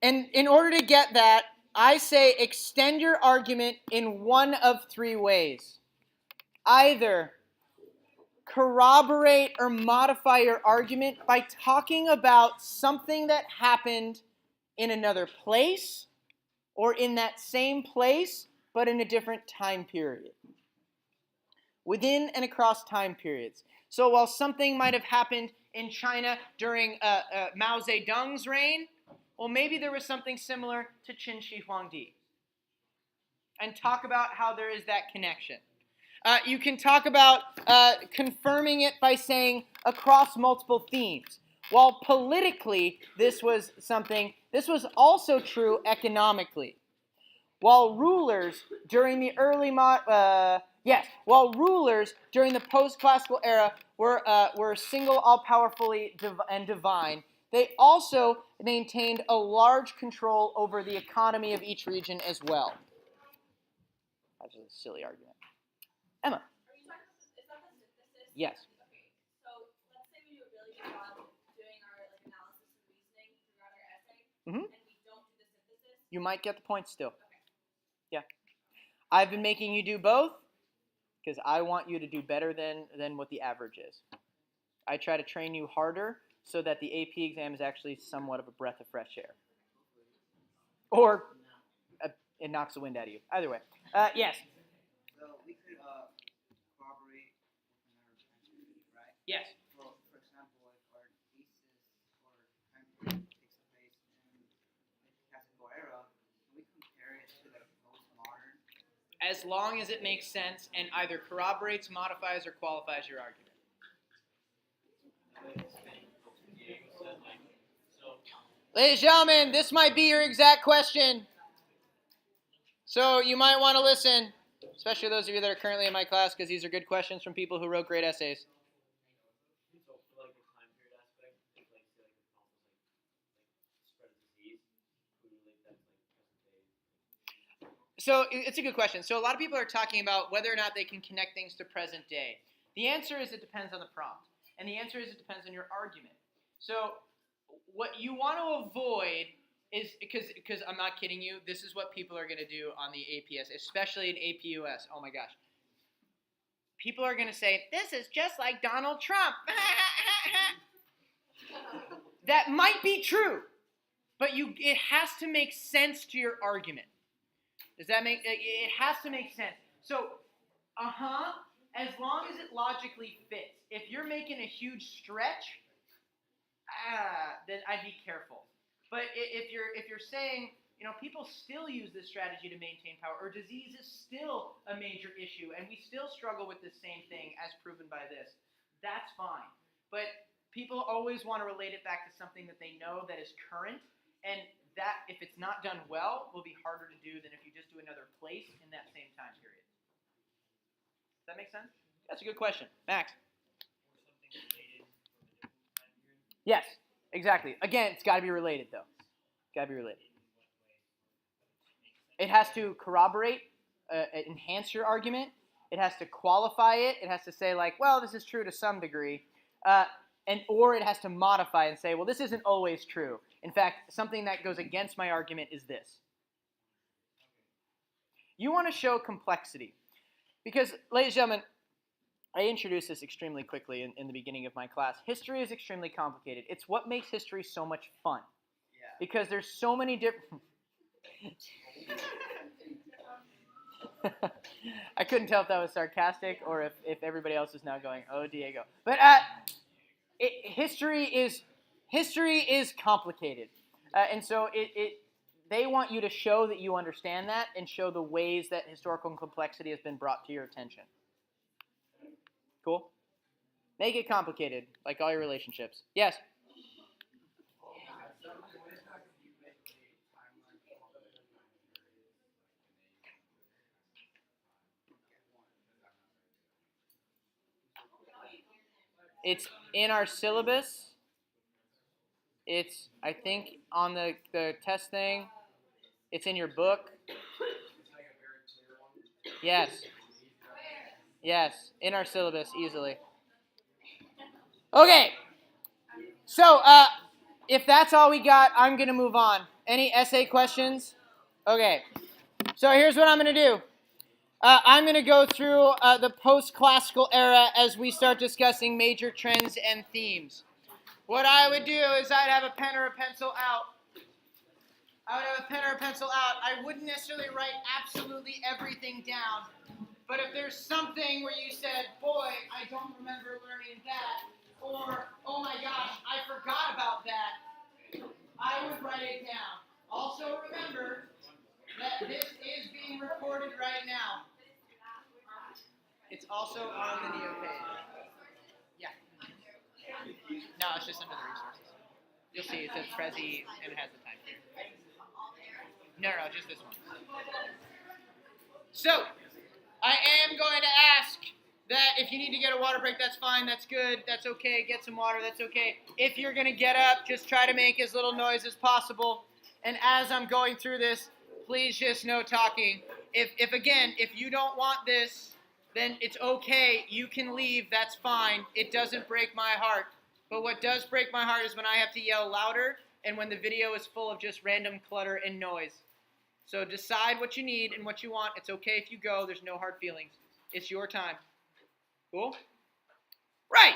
And in order to get that, I say extend your argument in one of three ways. Either corroborate or modify your argument by talking about something that happened in another place or in that same place, but in a different time period. Within and across time periods. So while something might have happened in China during Mao Zedong's reign, well, maybe there was something similar to Qin Shi Huangdi. And talk about how there is that connection. You can talk about confirming it by saying across multiple themes. While politically this was also true economically. While rulers during the post-classical era were single, all-powerfully and divine, they also maintained a large control over the economy of each region as well. That's a silly argument. Emma. Are you talking about is that the synthesis? Yes. Okay. So let's say we do a really good job doing our analysis and reasoning throughout our essay, and we don't do the synthesis. You might get the point still. Okay. Yeah. I've been making you do both because I want you to do better than what the average is. I try to train you harder so that the AP exam is actually somewhat of a breath of fresh air. Or it knocks the wind out of you. Either way. Yes. So we could corroborate with another activity, right? Yes. Well, for example, if our thesis or time period takes place in the classical era, can we compare it to the postmodern? As long as it makes sense and either corroborates, modifies, or qualifies your argument. Ladies and gentlemen, this might be your exact question. So you might want to listen, especially those of you that are currently in my class, because these are good questions from people who wrote great essays. So it's a good question. So a lot of people are talking about whether or not they can connect things to present day. The answer is it depends on the prompt. And the answer is it depends on your argument. So what you want to avoid is, because I'm not kidding you, this is what people are going to do on the APS, especially in APUS. Oh my gosh. People are going to say, this is just like Donald Trump. That might be true, but it has to make sense to your argument. Does that make, it has to make sense. So, as long as it logically fits. If you're making a huge stretch, then I'd be careful. But if you're saying, people still use this strategy to maintain power, or disease is still a major issue, and we still struggle with the same thing as proven by this, that's fine. But people always want to relate it back to something that they know that is current, and that, if it's not done well, will be harder to do than if you just do another place in that same time period. Does that make sense? That's a good question. Max? Yes, exactly. Again, it's got to be related, though. Got to be related. It has to corroborate, enhance your argument. It has to qualify it. It has to say, like, well, this is true to some degree. Or it has to modify and say, well, this isn't always true. In fact, something that goes against my argument is this. You want to show complexity. Because, ladies and gentlemen, I introduced this extremely quickly in the beginning of my class. History is extremely complicated. It's what makes history so much fun. Yeah. Because there's so many different... I couldn't tell if that was sarcastic or if everybody else is now going, oh, Diego. But history is complicated. And so they want you to show that you understand that and show the ways that historical complexity has been brought to your attention. Cool? Make it complicated, like all your relationships. Yes? It's in our syllabus. It's, I think, on the test thing. It's in your book. Yes. Yes, in our syllabus, easily. Okay, so if that's all we got, I'm going to move on. Any essay questions? Okay, so here's what I'm going to do. I'm going to go through the post-classical era as we start discussing major trends and themes. What I would do is I'd have a pen or a pencil out. I wouldn't necessarily write absolutely everything down. But if there's something where you said, boy, I don't remember learning that, or, oh my gosh, I forgot about that, I would write it down. Also remember that this is being recorded right now. It's also on the Neo page. Yeah. No, it's just under the resources. You'll see it says Prezi and it has the time. No, just this one. So, I am going to ask that if you need to get a water break, that's fine, that's good, that's okay, get some water, that's okay. If you're going to get up, just try to make as little noise as possible. And as I'm going through this, please just no talking. If you don't want this, then it's okay, you can leave, that's fine. It doesn't break my heart. But what does break my heart is when I have to yell louder and when the video is full of just random clutter and noise. So decide what you need and what you want. It's okay if you go. There's no hard feelings. It's your time. Cool? Right.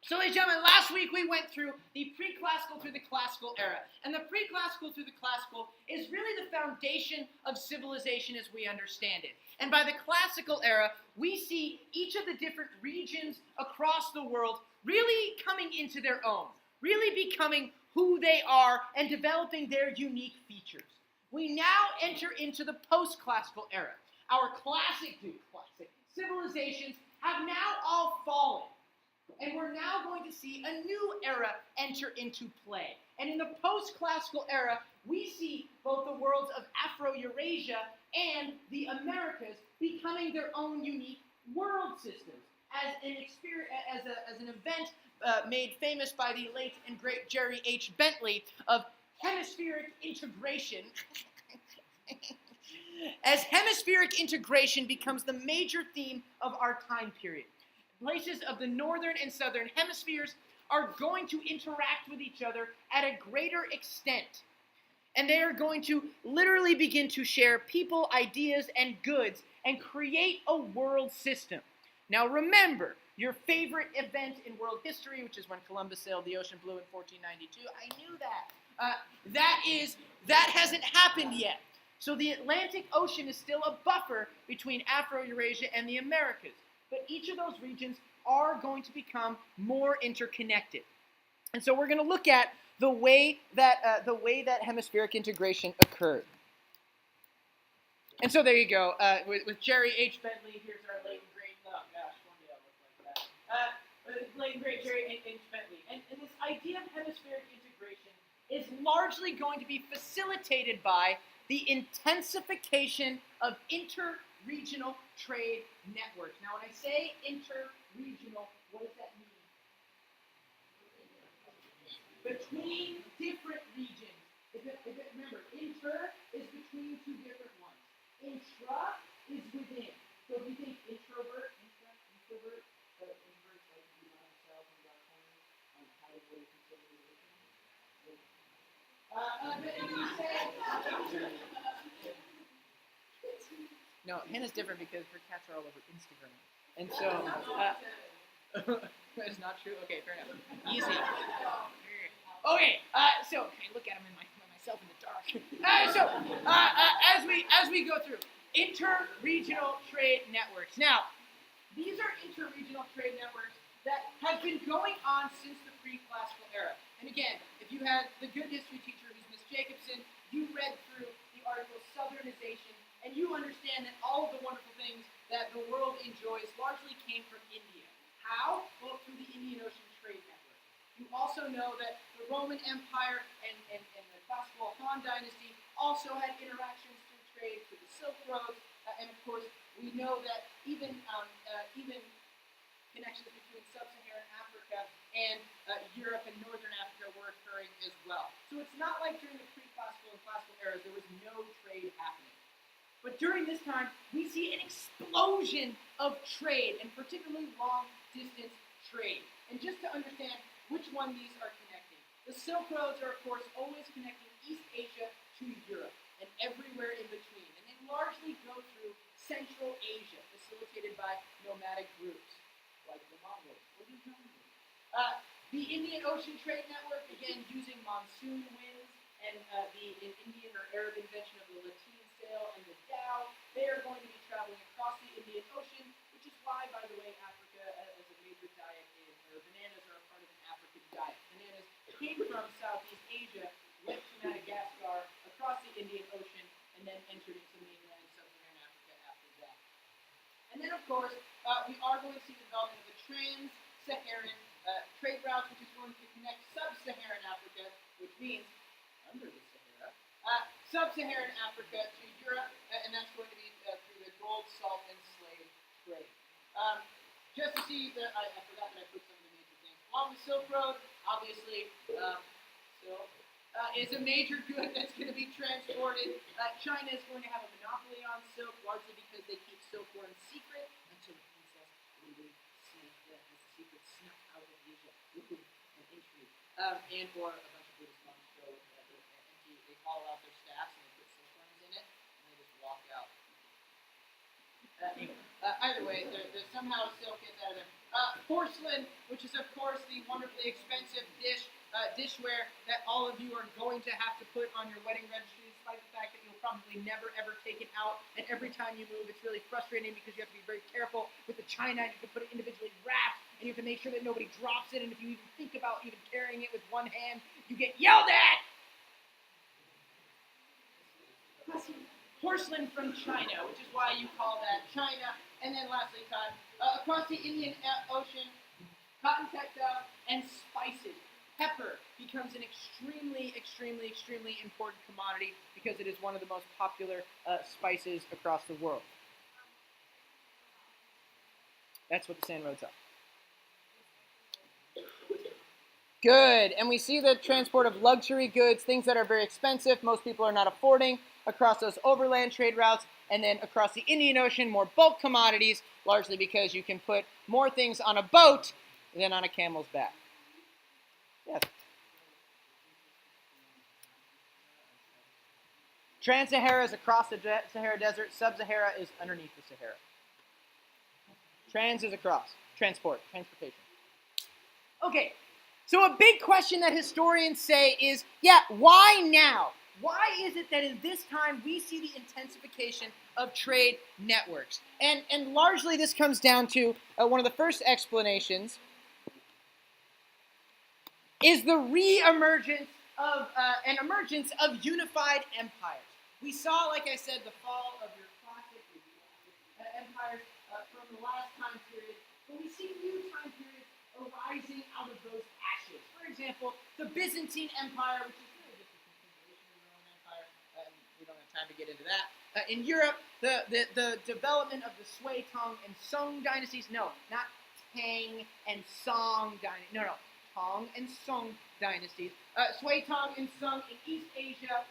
So, ladies and gentlemen, last week we went through the pre-classical through the classical era. And the pre-classical through the classical is really the foundation of civilization as we understand it. And by the classical era, we see each of the different regions across the world really coming into their own, really becoming who they are and developing their unique features. We now enter into the post-classical era. Our classic civilizations have now all fallen. And we're now going to see a new era enter into play. And in the post-classical era, we see both the worlds of Afro-Eurasia and the Americas becoming their own unique world systems as an event made famous by the late and great Jerry H. Bentley of hemispheric integration. As hemispheric integration becomes the major theme of our time period. Places of the northern and southern hemispheres are going to interact with each other at a greater extent. And they are going to literally begin to share people, ideas, and goods and create a world system. Now remember, your favorite event in world history, which is when Columbus sailed the ocean blue in 1492, I knew that. That hasn't happened yet. So the Atlantic Ocean is still a buffer between Afro-Eurasia and the Americas. But each of those regions are going to become more interconnected. And so we're going to look at the way that hemispheric integration occurred. And so there you go. With Jerry H. Bentley, here's our late and great, oh gosh, one day I'll look like that. Late and great Jerry H. Bentley. And this idea of hemispheric integration is largely going to be facilitated by the intensification of inter-regional trade networks. Now, when I say inter-regional, what does that mean? Between different regions. Remember, inter is between two different ones. Intra is within. So if you think introvert, introvert is like you by yourself and got corners on how to really consider No, Hannah's different because her cats are all over Instagram. And so, that is not true? Okay, fair enough. Easy. Okay, look at him myself in the dark. As we go through, inter-regional trade networks. Now, these are inter-regional trade networks that have been going on since the pre-classical era. And again, if you had the good history teacher who's Miss Jacobson, you read through the article Southernization, and you understand that all of the wonderful things that the world enjoys largely came from India. How? Well, through the Indian Ocean Trade Network. You also know that the Roman Empire and the classical Han Dynasty also had interactions through trade through the Silk Road, and of course, we know that even connections between sub-Saharan Africa and Europe and Northern Africa were occurring as well. So it's not like during the pre-classical and classical eras there was no trade happening. But during this time, we see an explosion of trade, and particularly long-distance trade. And just to understand which one these are connecting, the Silk Roads are, of course, always connecting East Asia to Europe and everywhere in between. And they largely go through Central Asia, facilitated by nomadic groups, like the Mongols. What are you telling me? The Indian Ocean Trade Network, again, using monsoon winds and the Indian or Arab invention of the lateen sail and the dhow, they are going to be traveling across the Indian Ocean, which is why, by the way, Africa as a major diet is, or bananas are a part of an African diet. Bananas came from Southeast Asia, went to Madagascar, across the Indian Ocean, and then entered into mainland sub-Saharan Africa after that. And then, of course, we are going to see the development of the trans-Saharan trade routes, which is going to connect sub-Saharan Africa, which means under the Sahara, sub-Saharan Africa to Europe, and that's going to be through the gold, salt, and slave trade. Just to see, I forgot that I put some of the major things. Along the Silk Road, obviously, silk is a major good that's going to be transported. China is going to have a monopoly on silk, largely because they keep silkworm secret until the princess Lulu has the secret snuck out of Asia. Ooh, an intrigue. And or a bunch of Buddhist monks go they hollow out their staffs and they put silkworms in it, and they just walk out. Either way, there's somehow silk gets out of there. Porcelain, which is of course the wonderfully expensive dishware that all of you are going to have to put on your wedding registry, despite the fact that you'll probably never ever take it out. And every time you move, it's really frustrating because you have to be very careful with the china. You have to put it individually wrapped, and you have to make sure that nobody drops it. And if you even think about even carrying it with one hand, you get yelled at. Porcelain from China, which is why you call that China. And then lastly, across the Indian Ocean, cotton textile and spices. Pepper becomes an extremely, extremely, extremely important commodity because it is one of the most popular spices across the world. That's what the sand roads are. Good, and we see the transport of luxury goods, things that are very expensive, most people are not affording, across those overland trade routes, and then across the Indian Ocean, more bulk commodities, largely because you can put more things on a boat than on a camel's back. Yes. Trans-Sahara is across the Sahara Desert, Sub-Sahara is underneath the Sahara. Trans is across, transportation. Okay. So a big question that historians say is, why now? Why is it that in this time we see the intensification of trade networks? And largely this comes down to one of the first explanations is the re-emergence of emergence of unified empires. We saw, like I said, the fall of your classic empires from the last time period, but we see new time periods arising out of those ashes. For example, the Byzantine Empire, which is really just a continuation of the Roman Empire. We don't have time to get into that. In Europe, the development of the Sui, Tang, and Song dynasties. No, not Tang and Song dynasties. No. Tang and Song dynasties. Sui, Tang, and Song in East Asia.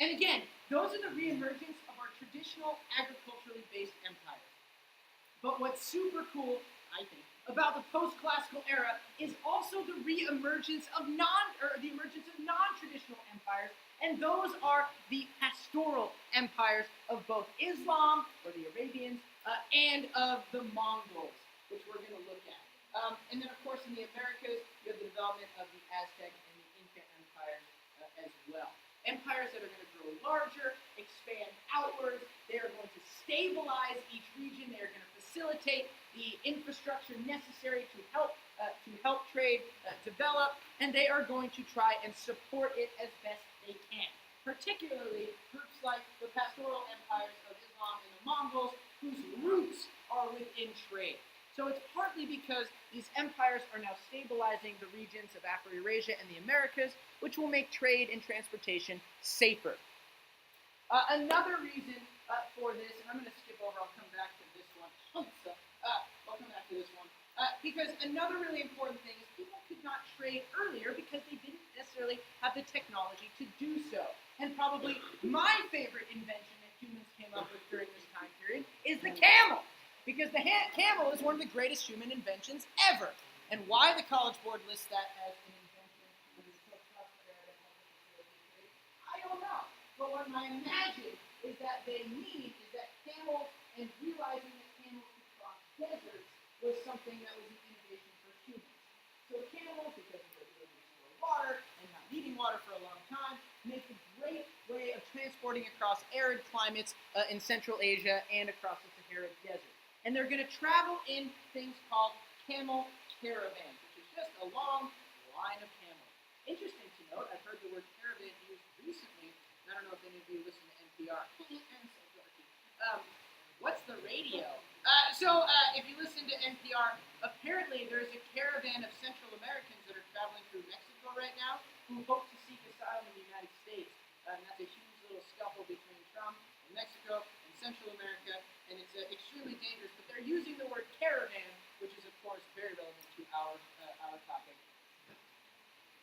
And again, those are the reemergence of our traditional agriculturally based empires. But what's super cool, I think, about the post-classical era is also the reemergence of non-traditional empires, and those are the pastoral empires of both Islam, or the Arabians, and of the Mongols, which we're going to look at. And then, of course, in the Americas, you have the development of the Aztec and the Inca empires as well. Empires that are going to grow larger, expand outwards. They are going to stabilize each region. They are going to facilitate the infrastructure necessary to help trade develop, and they are going to try and support it as best they can. Particularly groups like the pastoral empires of Islam and the Mongols, whose roots are within trade. So it's partly because these empires are now stabilizing the regions of Afro-Eurasia and the Americas, which will make trade and transportation safer. Another reason for this, and I'm going to skip over, I'll come back to this one. I'll come back to this one. Because another really important thing is people could not trade earlier because they didn't necessarily have the technology to do so. And probably my favorite invention that humans came come up with during this time period is the camel. Because the camel is one of the greatest human inventions ever. And why the College Board lists that as an invention in the post-classical era that helped facilitate trade, I don't know. But what I imagine is that they mean is that camels, and realizing that camels could cross deserts, was something that was an innovation for humans. So camels, because of their ability to store water and not needing water for a long time, make a great way of transporting across arid climates in Central Asia and across the Sahara Desert. And they're going to travel in things called camel caravans, which is just a long line of camels. Interesting to note, I've heard the word caravan used recently. I don't know if any of you listen to NPR. What's the radio? If you listen to NPR, apparently there's a caravan of Central Americans that are traveling through Mexico right now who hope to seek asylum in the United States. And that's a huge little scuffle between Trump and Mexico and Central America, and it's extremely dangerous. But they're using the word caravan, which is, of course, very relevant to our topic.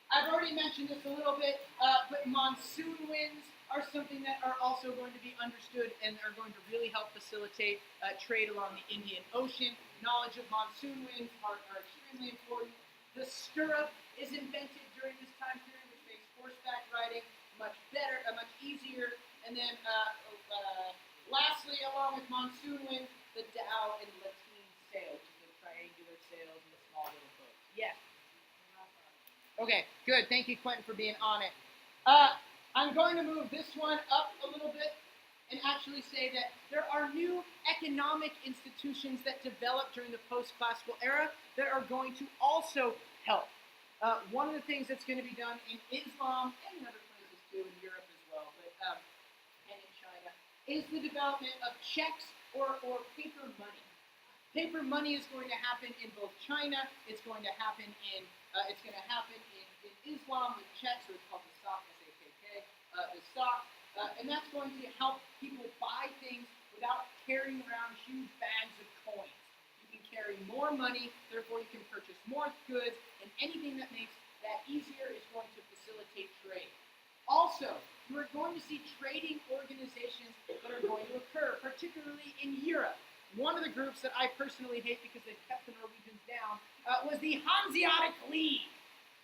I've already mentioned this a little bit, but monsoon winds are something that are also going to be understood and are going to really help facilitate trade along the Indian Ocean. Knowledge of monsoon winds are extremely important. The stirrup is invented during this time period, which makes horseback riding much better, much easier. And then, lastly, along with monsoon winds, the dhow and lateen sail, which is the triangular sails and the small little boats. Yes. Okay, good. Thank you, Quentin, for being on it. I'm going to move this one up a little bit and actually say that there are new economic institutions that developed during the post-classical era that are going to also help. One of the things that's going to be done in Islam and in other places too, in Europe as well, but and in China, is the development of checks or paper money. Paper money is going to happen in both China. It's going to happen in Islam with checks, or it's called the stock, S-A-K-K, the stock, and that's going to help people buy things without carrying around huge bags of coins. You can carry more money, therefore you can purchase more goods, and anything that makes that easier is going to facilitate trade. Also, you are going to see trading organizations that are going to occur, particularly in Europe. One of the groups that I personally hate because they've kept the Norwegians down was the Hanseatic League,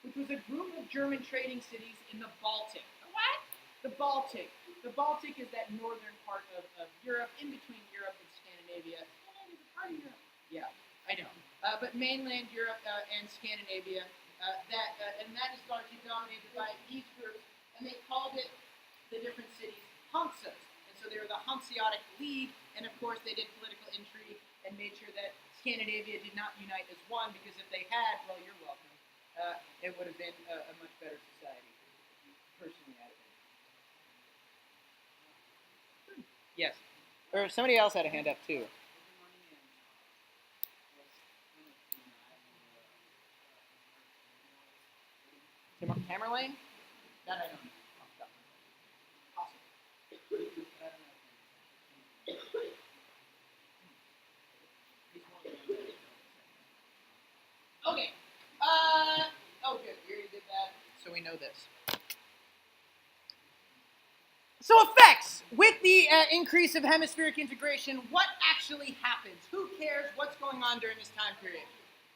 which was a group of German trading cities in the Baltic. What? The Baltic. The Baltic is that northern part of Europe, in between Europe and Scandinavia. Scandinavia's a part of Europe. Yeah, I know. But mainland Europe and Scandinavia, and that is largely dominated by these groups, and they called it the different cities Hansas. And so they were the Hanseatic League, and of course they did political intrigue and made sure that Scandinavia did not unite as one, because if they had, well, you're welcome. It would have been a much better society. Personally, I think. Yes. Or somebody else had a hand up too. Tamerlane? That I don't know. Okay. Oh, good. We already did that, so we know this. So effects. With the increase of hemispheric integration, what actually happens? Who cares what's going on during this time period?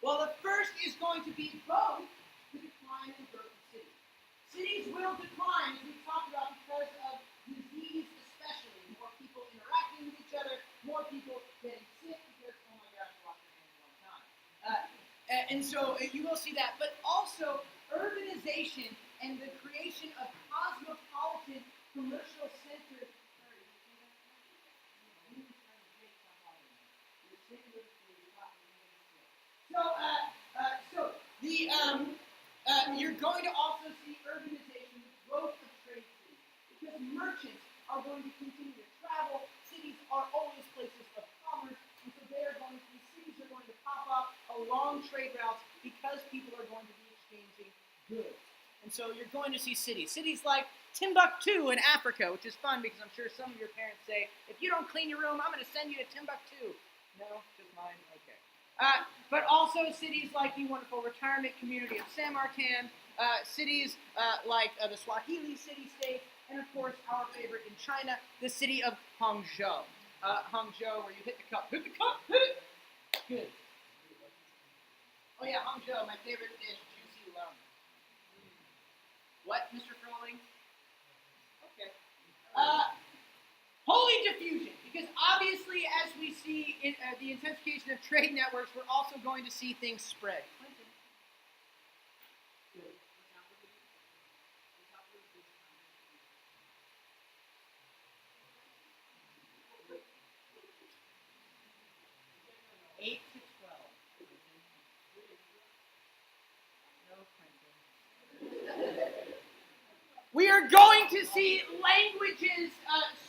Well, the first is going to be both the decline and growth of cities. Cities will decline, as we talked about, because of disease especially. More people interacting with each other, more people getting sick because, oh my gosh, wash your hands one time. And so you will see that. But also urbanization and the creation of cosmopolitan commercial centers. You're going to also see urbanization, the growth of trade cities, because merchants are going to continue to travel. Cities are always places of commerce, and so cities are going to pop up along trade routes because people are going to be exchanging goods. And so you're going to see cities like Timbuktu in Africa, which is fun because I'm sure some of your parents say, if you don't clean your room, I'm going to send you to Timbuktu. No, just mine? Okay. But also cities like the wonderful retirement community of Samarkand, cities like the Swahili city-state, and of course our favorite in China, the city of Hangzhou. Hangzhou, where you hit the cup, hit it. Good. Oh yeah, Hangzhou, my favorite dish, juicy lemon. What, Mr. Froling? Okay. Holy diffusion, because obviously as we see in the intensification of trade networks, we're also going to see things spread. Eight to 12. No printing. We are going to see languages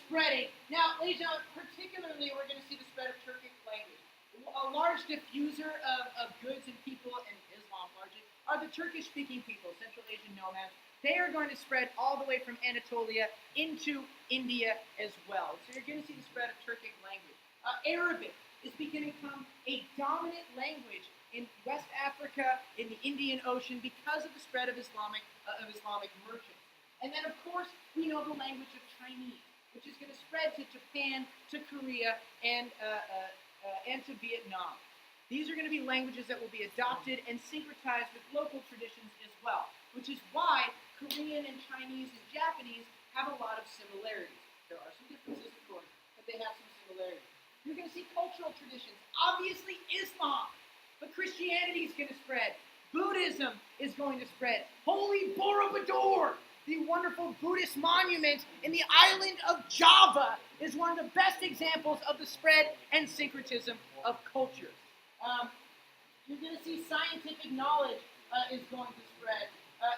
spreading. Now, ladies and gentlemen, particularly we're going to see the spread of Turkic language. A large diffuser of goods and people, and Islam largely, are the Turkish-speaking people, Central Asian nomads. They are going to spread all the way from Anatolia into India as well. So you're going to see the spread of Turkic language. Arabic is beginning to become a dominant language in West Africa, in the Indian Ocean, because of the spread of Islamic merchants. And then, of course, we know the language of Chinese, which is going to spread to Japan, to Korea, and to Vietnam. These are going to be languages that will be adopted and syncretized with local traditions as well, which is why Korean and Chinese and Japanese have a lot of similarities. There are some differences, of course, but they have some similarities. You're going to see cultural traditions. Obviously, Islam, but Christianity is going to spread. Buddhism is going to spread. Holy Borobudur, the wonderful Buddhist monument in the island of Java, is one of the best examples of the spread and syncretism of culture. You're going to see scientific knowledge is going to spread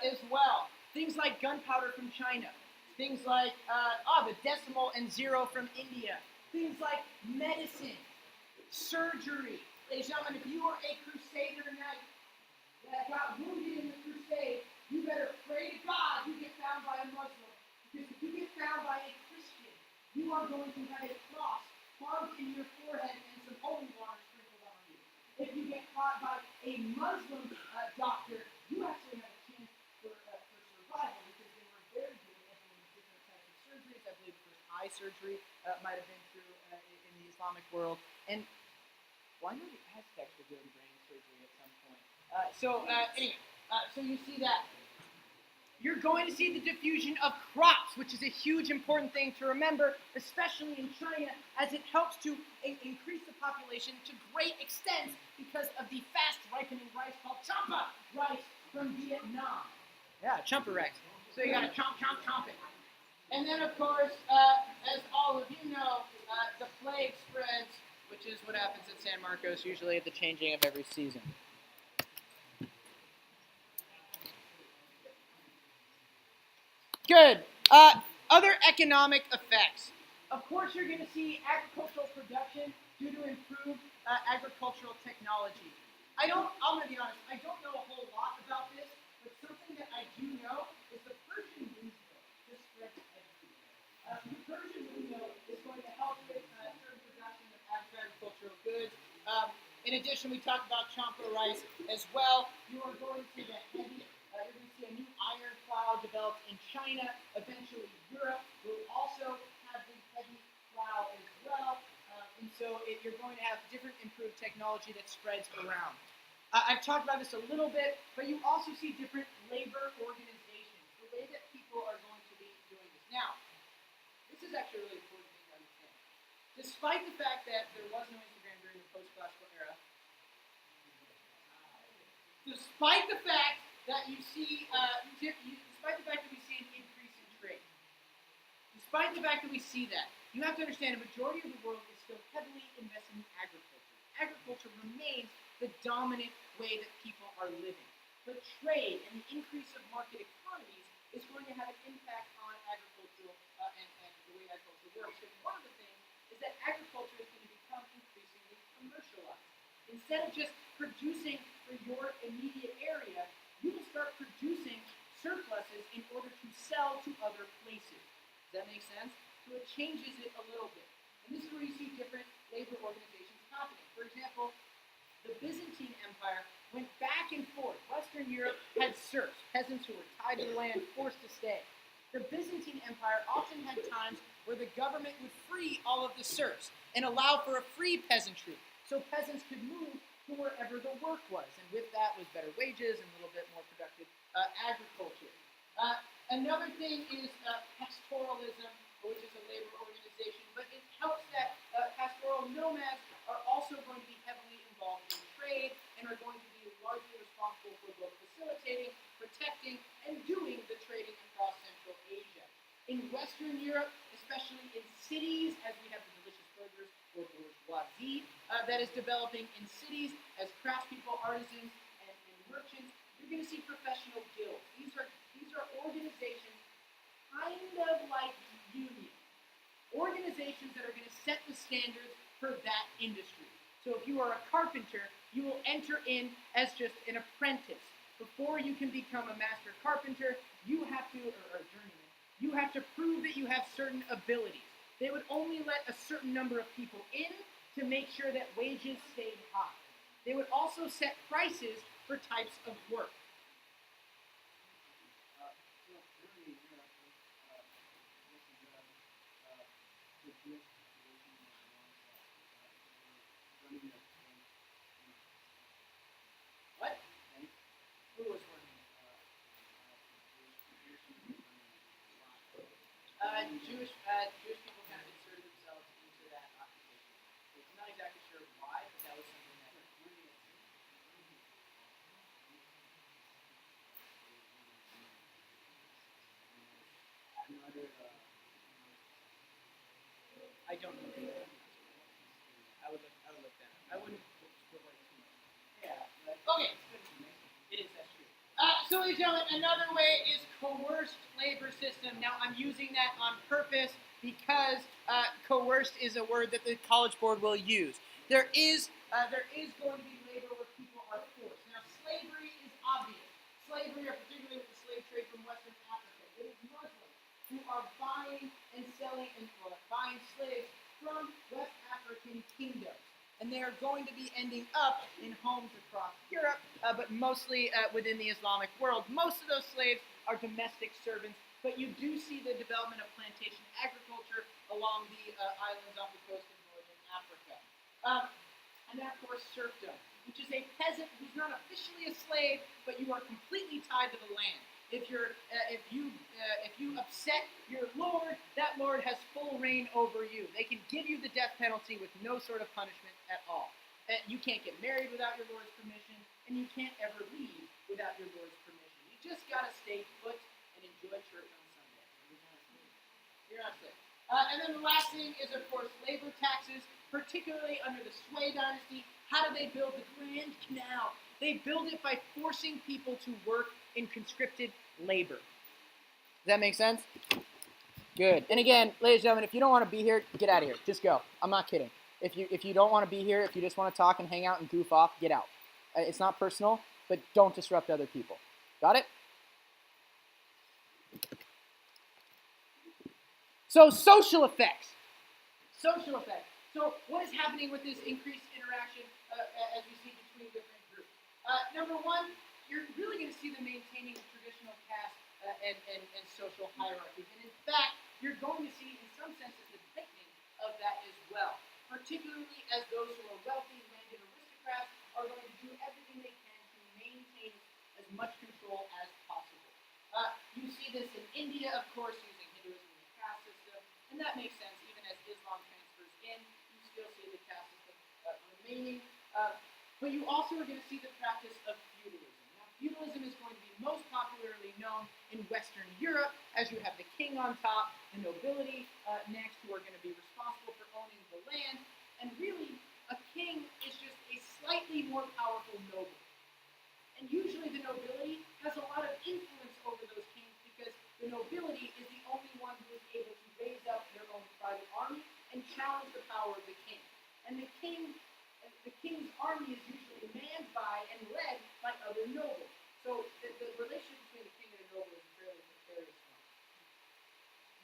as well. Things like gunpowder from China. Things like the decimal and zero from India. Things like medicine, surgery. Ladies and gentlemen, if you are a crusader knight that got wounded in the crusade, you better pray to God you get found by a Muslim. Because if you get found by a Christian, you are going to have a cross carved in your forehead and some holy water sprinkled on you. If you get caught by a Muslim doctor, you actually have a chance for survival because they were very good at doing different types of surgeries. I believe the first eye surgery might have been through in the Islamic world. And well, I know the Aztecs were doing brain surgery at some point. Anyway, so you see that. You're going to see the diffusion of crops, which is a huge important thing to remember, especially in China, as it helps to increase the population to great extent because of the fast ripening rice called champa rice from Vietnam. Yeah, champa rice. So you gotta chomp it. And then, of course, as all of you know, the plague spreads, which is what happens at San Marcos usually at the changing of every season. Good. Other economic effects. Of course, you're going to see agricultural production due to improved agricultural technology. I'm going to be honest, I don't know a whole lot about this, but something that I do know is the Persian windmill just spreads everywhere. The Persian windmill is going to help with certain production of agricultural goods. In addition, we talked about champa rice as well. You are going to see you're going to see a new iron plow developed in China. Eventually, Europe will also have the heavy plow as well. And so you're going to have different improved technology that spreads around. I've talked about this a little bit, but you also see different labor organizations, the way that people are going to be doing this. Now, this is actually a really important thing to understand. Despite the fact that there was no Instagram during the post-classical era, despite the fact that you see, despite the fact that we see an increase in trade, despite the fact that we see that, you have to understand a majority of the world is still heavily invested in agriculture. Agriculture remains the dominant way that people are living. But trade and the increase of market economies is going to have an impact on agricultural and the way agriculture works. And one of the things is that agriculture is going to become increasingly commercialized. Instead of just producing for your immediate area, you will start producing surpluses in order to sell to other places. Does that make sense? So it changes it a little bit. And this is where you see different labor organizations happening. For example, the Byzantine Empire went back and forth. Western Europe had serfs, peasants who were tied to the land, forced to stay. The Byzantine Empire often had times where the government would free all of the serfs and allow for a free peasantry, so peasants could move to wherever the work was, and with that was better wages and a little bit more productive agriculture. Another thing is pastoralism, which is a labor organization, but it helps that pastoral nomads are also going to be heavily involved in trade and are going to be largely responsible for both facilitating, protecting, and doing the trading across Central Asia. In Western Europe, especially in cities, as we have the delicious burgers or bourgeoisie that is developing in cities as craftspeople, artisans, and merchants, you're going to see professional guilds. These are organizations kind of like unions. Organizations that are going to set the standards for that industry. So if you are a carpenter, you will enter in as just an apprentice. Before you can become a master carpenter, you have to, or a journeyman, you have to prove that you have certain abilities. They would only let a certain number of people in to make sure that wages stayed high. They would also set prices for types of work. What? Who was running? Jewish people kind of inserted themselves into that occupation. It's not exactly sure why, but that was something that I don't know. I would look that up. I wouldn't put like too much. Yeah. Okay. It is, that's true. So, ladies and gentlemen, another way is coerced labor system. Now, I'm using that on purpose because coerced is a word that the College Board will use. There is going to be labor where people are forced. Now, slavery is obvious. Slavery, or particularly with the slave trade from Western Africa, it is Muslims who are buying and selling and buying slaves from West African kingdoms. And they are going to be ending up in homes across Europe, but mostly within the Islamic world. Most of those slaves are domestic servants, but you do see the development of plantation agriculture along the islands off the coast of northern Africa. And then, of course, serfdom, which is a peasant who's not officially a slave, but you are completely tied to the land. If you upset your lord, that lord has full reign over you. They can give you the death penalty with no sort of punishment at all. You can't get married without your lord's permission, and you can't ever leave without your lord's permission. You just gotta stay put and enjoy church on Sunday. You're not safe. And then the last thing is, of course, labor taxes, particularly under the Sui dynasty. How do they build the Grand Canal? They build it by forcing people to work in conscripted labor. Does that make sense? Good. And again, ladies and gentlemen, if you don't want to be here, get out of here. Just go. I'm not kidding. If you don't want to be here, if you just want to talk and hang out and goof off, get out. It's not personal, but don't disrupt other people. Got it? So social effects. Social effects. So what is happening with this increased interaction as we see between different groups? Number one, you're really going to see the maintaining of traditional caste and social hierarchies. And in fact, you're going to see, in some senses, the tightening of that as well. Particularly as those who are wealthy, landed aristocrats are going to do everything they can to maintain as much control as possible. You see this in India, of course, using Hinduism and the caste system, and that makes sense. Even as Islam transfers in, you still see the caste system remaining. But you also are going to see the practice of feudalism. Now, feudalism is going to be most popularly known in Western Europe, as you have the king on top, the nobility next, who are going to be responsible for owning the land. And really, a king is just a slightly more powerful noble. And usually the nobility has a lot of influence over those kings because the nobility is the only one who is able to raise up their own private army and challenge the power of the king. And the king's army is usually manned by and led by other nobles. So the relationship between the king and the noble is fairly precarious one.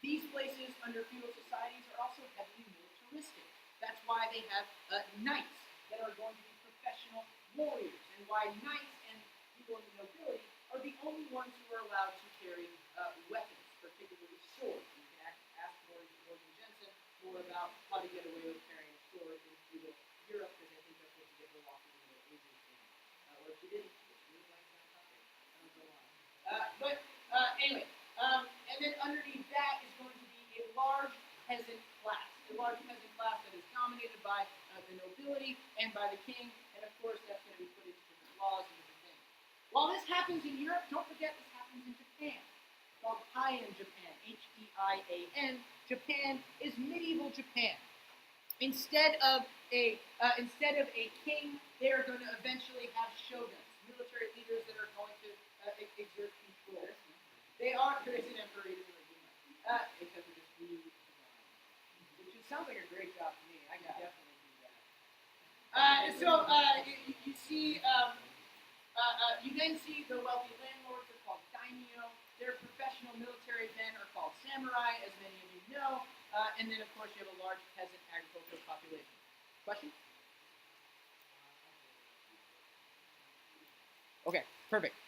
These places under feudal societies are also heavily militaristic. That's why they have knights that are going to be professional warriors and why knights and people in the nobility are the only ones who are allowed to carry weapons, particularly swords. You can ask Morgan Jensen more about how to get away with carrying a sword in feudal Europe, because I think that's what you get her walking in the ages in. Or if she didn't, she was really like that topic. I don't know why. Anyway, and then underneath that is going to be a large peasant class. A large peasant class that is dominated by the nobility and by the king, and of course that's going to be put into different laws and different things. While this happens in Europe, don't forget this happens in Japan. It's called Heian Japan, Heian. Japan is medieval Japan. Instead of a king, they are going to eventually have shoguns, military leaders that are going to exert control. There is an emperor, he doesn't really do much, because of this blue design, which sounds like a great job to me. I could definitely do that. You see, you then see the wealthy landlords are called daimyo. Their professional military men are called samurai, as many of you know. And then, of course, you have a large peasant agricultural population. Question? Okay, perfect.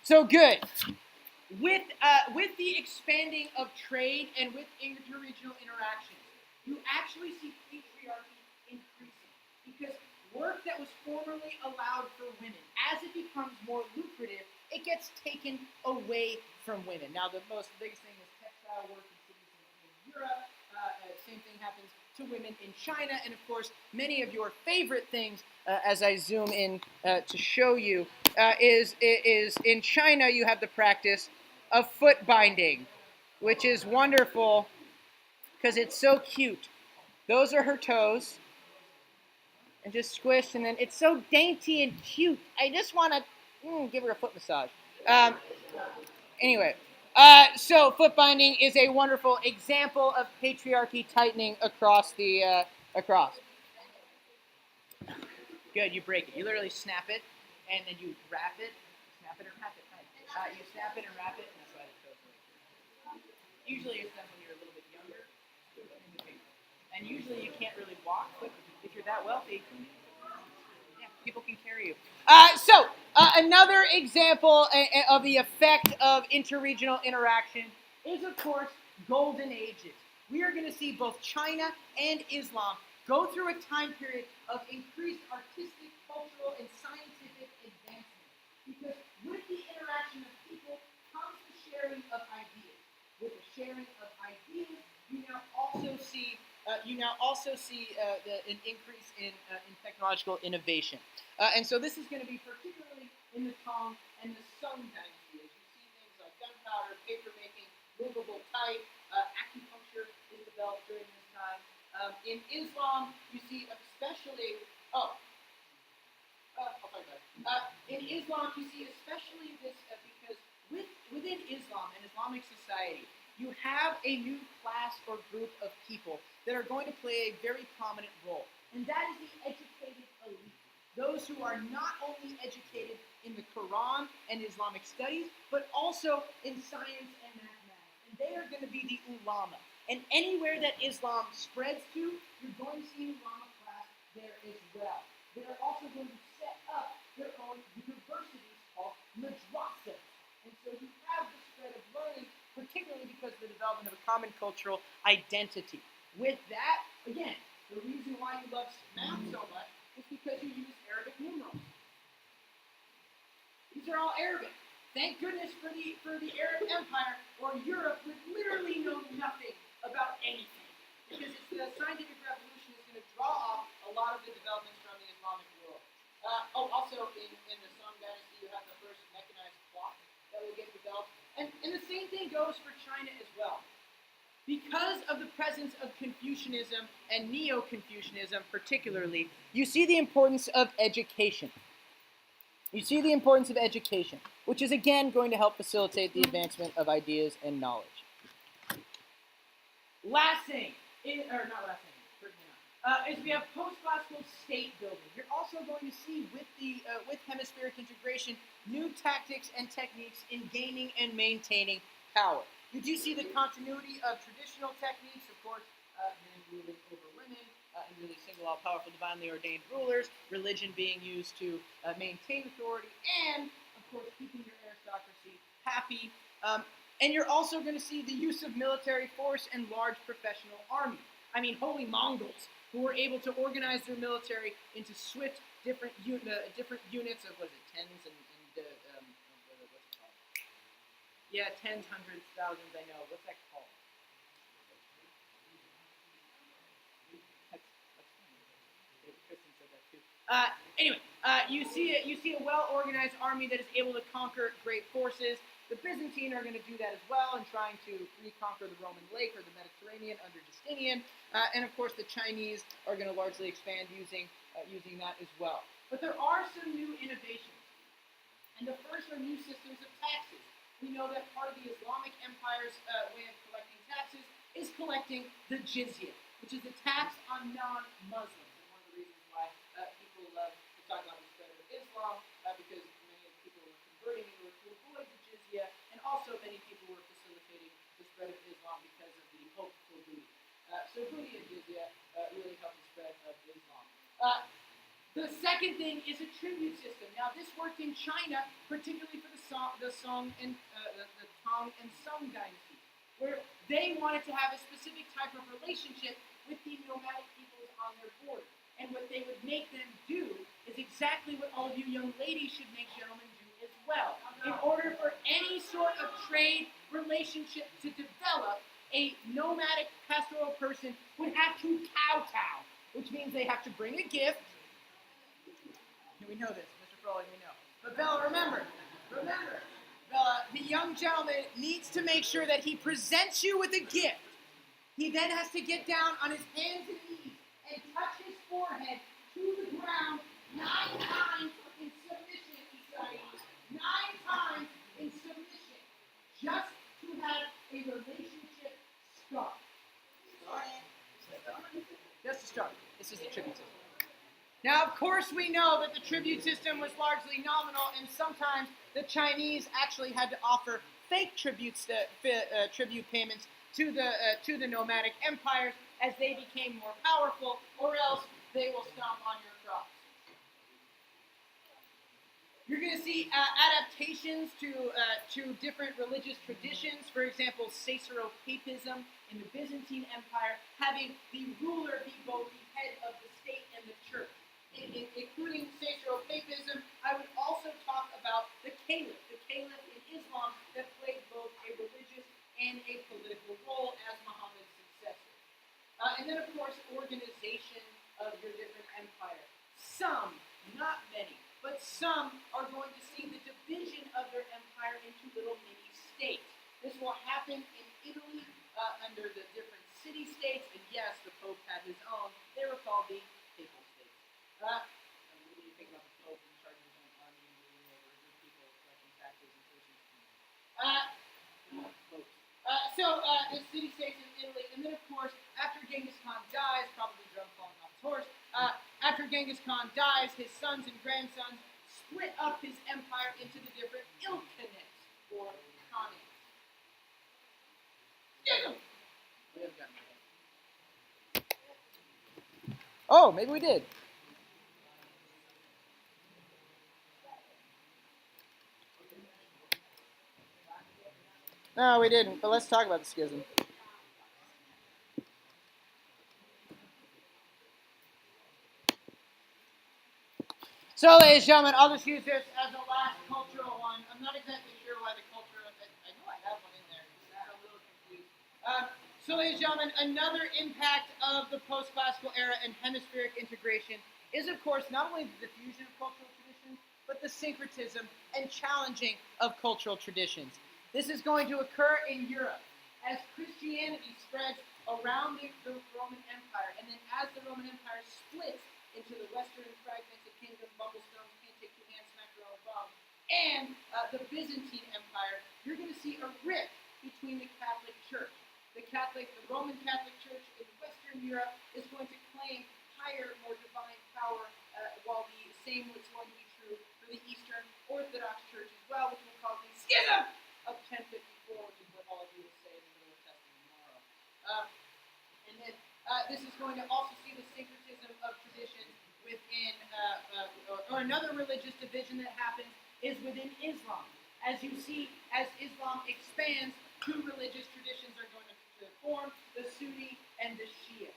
So good. With the expanding of trade and with interregional interactions, you actually see patriarchy increasing, because work that was formerly allowed for women, as it becomes more lucrative, it gets taken away from women. Now, the biggest thing is textile work in cities in Europe. Same thing happens to women in China, and of course, many of your favorite things, as I zoom in to show you, is in China you have the practice of foot binding, which is wonderful because it's so cute. Those are her toes, and just squish, and then it's so dainty and cute. I just want to give her a foot massage. Anyway, so foot binding is a wonderful example of patriarchy tightening across the across. Good, you break it. You literally snap it, and then you wrap it. Snap it and wrap it. Nice. You snap it and wrap it, and that's why the toes are right here. Usually it's done when you're a little bit younger, and usually you can't really walk, but if you're that wealthy, yeah, people can carry you. Another example of the effect of interregional interaction is, of course, golden ages. We are going to see both China and Islam go through a time period of increased artistic, cultural, and scientific advancement. Because with the interaction of people comes the sharing of ideas. With the sharing of ideas, you now also see an increase in technological innovation. And so this is going to be particularly in the Tang and the Sung dynasty. As you see things like gunpowder, paper making, movable type, acupuncture is developed during this time. In Islam, you see especially, in Islam, you see especially this because within Islam and Islamic society, you have a new class or group of people that are going to play a very prominent role. And that is the educated elite. Those who are not only educated in the Quran and Islamic studies, but also in science and mathematics. And they are going to be the ulama. And anywhere that Islam spreads to, you're going to see ulama class there as well. They are also going to set up their own universities called madrasas. And so you have the spread of learning, particularly because of the development of a common cultural identity. With that, again, the reason why you love math so much is because you use Arabic numerals. These are all Arabic. Thank goodness for the Arab Empire, or Europe would literally know nothing about anything. Because it's the scientific revolution is going to draw off a lot of the developments from the Islamic world. Also in the Song dynasty, you have the first mechanized clock that will get developed. And the same thing goes for China as well. Because of the presence of Confucianism and Neo-Confucianism particularly, you see the importance of education. You see the importance of education, which is again going to help facilitate the advancement of ideas and knowledge. Last thing, is we have post-classical state building. You're also going to see with hemispheric integration new tactics and techniques in gaining and maintaining power. You do see the continuity of traditional techniques, of course, men ruling over women, and really single out powerful divinely ordained rulers, religion being used to maintain authority, and, of course, keeping your aristocracy happy. And you're also going to see the use of military force and large professional army. I mean, holy Mongols, who were able to organize their military into swift, different units of, was it, tens and what's it called? Yeah, tens, hundreds, thousands, I know. What's that called? That's funny. Kristen said that too. Anyway, you see a well-organized army that is able to conquer great forces. The Byzantine are going to do that as well in trying to reconquer the Roman lake or the Mediterranean under Justinian. And of course, the Chinese are going to largely expand using that as well. But there are some new innovations. And the first are new systems of taxes. We know that part of the Islamic Empire's way of collecting taxes is collecting the jizya, which is a tax on non-Muslims. And one of the reasons why people love to talk about the spread of Islam, because many of the people were converting in order to avoid the jizya, and also many people were facilitating the spread of Islam because of the hope for booty. So booty and jizya really helped the spread of Islam. The second thing is a tribute system. Now, this worked in China, particularly for the Tang and Sung dynasties, where they wanted to have a specific type of relationship with the nomadic peoples on their border. And what they would make them do is exactly what all of you young ladies should make gentlemen do as well. In order for any sort of trade relationship to develop, a nomadic pastoral person would have to kowtow, which means they have to bring a gift. We know this, Mr. Froley, we know. But Bella, remember, Bella, the young gentleman needs to make sure that he presents you with a gift. He then has to get down on his hands and knees and touch his forehead to the ground 9 times in submission, Isaiah. 9 times in submission, just to have a relationship start. Just to start. This is the tribute system. Now, of course, we know that the tribute system was largely nominal, and sometimes the Chinese actually had to offer fake tribute payments to the nomadic empires as they became more powerful, or else they will stomp on your crops. You're going to see adaptations to different religious traditions. For example, Caesaro-Papism in the Byzantine Empire, having the ruler be both the head of the state and the church. Including Caesaro-Papism, I would also talk about the caliph in Islam that played both a religious and a political role as Muhammad's successor. And then, of course, organization of your different empires. Some, not many, but some are going to see the division of their empire into little mini-states. This will happen in Italy under the different city-states, and yes, the Pope had his own. They were called the Papal States. What do you think about the Pope in charge of his own army and ruling over his people, collecting taxes and tuitions? The city-states in Italy, and then of course, after Genghis Khan dies, probably drum falling off his horse, after Genghis Khan dies, his sons and grandsons split up his empire into the different ilkhanates, or khanates. Oh, maybe we did. No, we didn't, but let's talk about the schism. So, ladies and gentlemen, I'll just use this as a last cultural one. I'm not exactly sure why the culture of it, I know I have one in there, so I'm a little confused. So, ladies and gentlemen, another impact of the post-classical era and hemispheric integration is, of course, not only the diffusion of cultural traditions, but the syncretism and challenging of cultural traditions. This is going to occur in Europe as Christianity spreads around the Roman Empire, and then as the Roman Empire splits into the western fragmented kingdom, bumblestones, can't take two hands, smack your own bum, and the Byzantine Empire, you're going to see a rift between the Catholic Church. The Roman Catholic Church in Western Europe is going to claim higher, more divine power, while the same was going to be true for the Eastern Orthodox Church as well, which we'll call the Schism of 1054, which is what all of you will say in the Middle Testament tomorrow. And then This is going to also see the syncretism of traditions within, or another religious division that happens is within Islam. As you see, as Islam expands, two religious traditions are going to form, the Sunni and the Shia.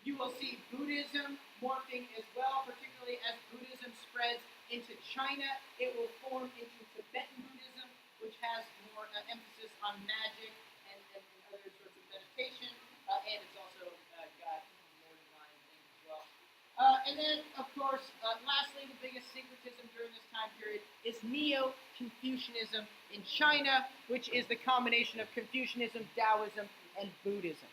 You will see Buddhism morphing as well, particularly as Buddhism spreads into China. It will form into Tibetan Buddhism, which has more emphasis on magic and other sorts of meditation, and it's also got more divine things as well. And then, of course, lastly, the biggest syncretism during this time period is Neo-Confucianism in China, which is the combination of Confucianism, Taoism, and Buddhism.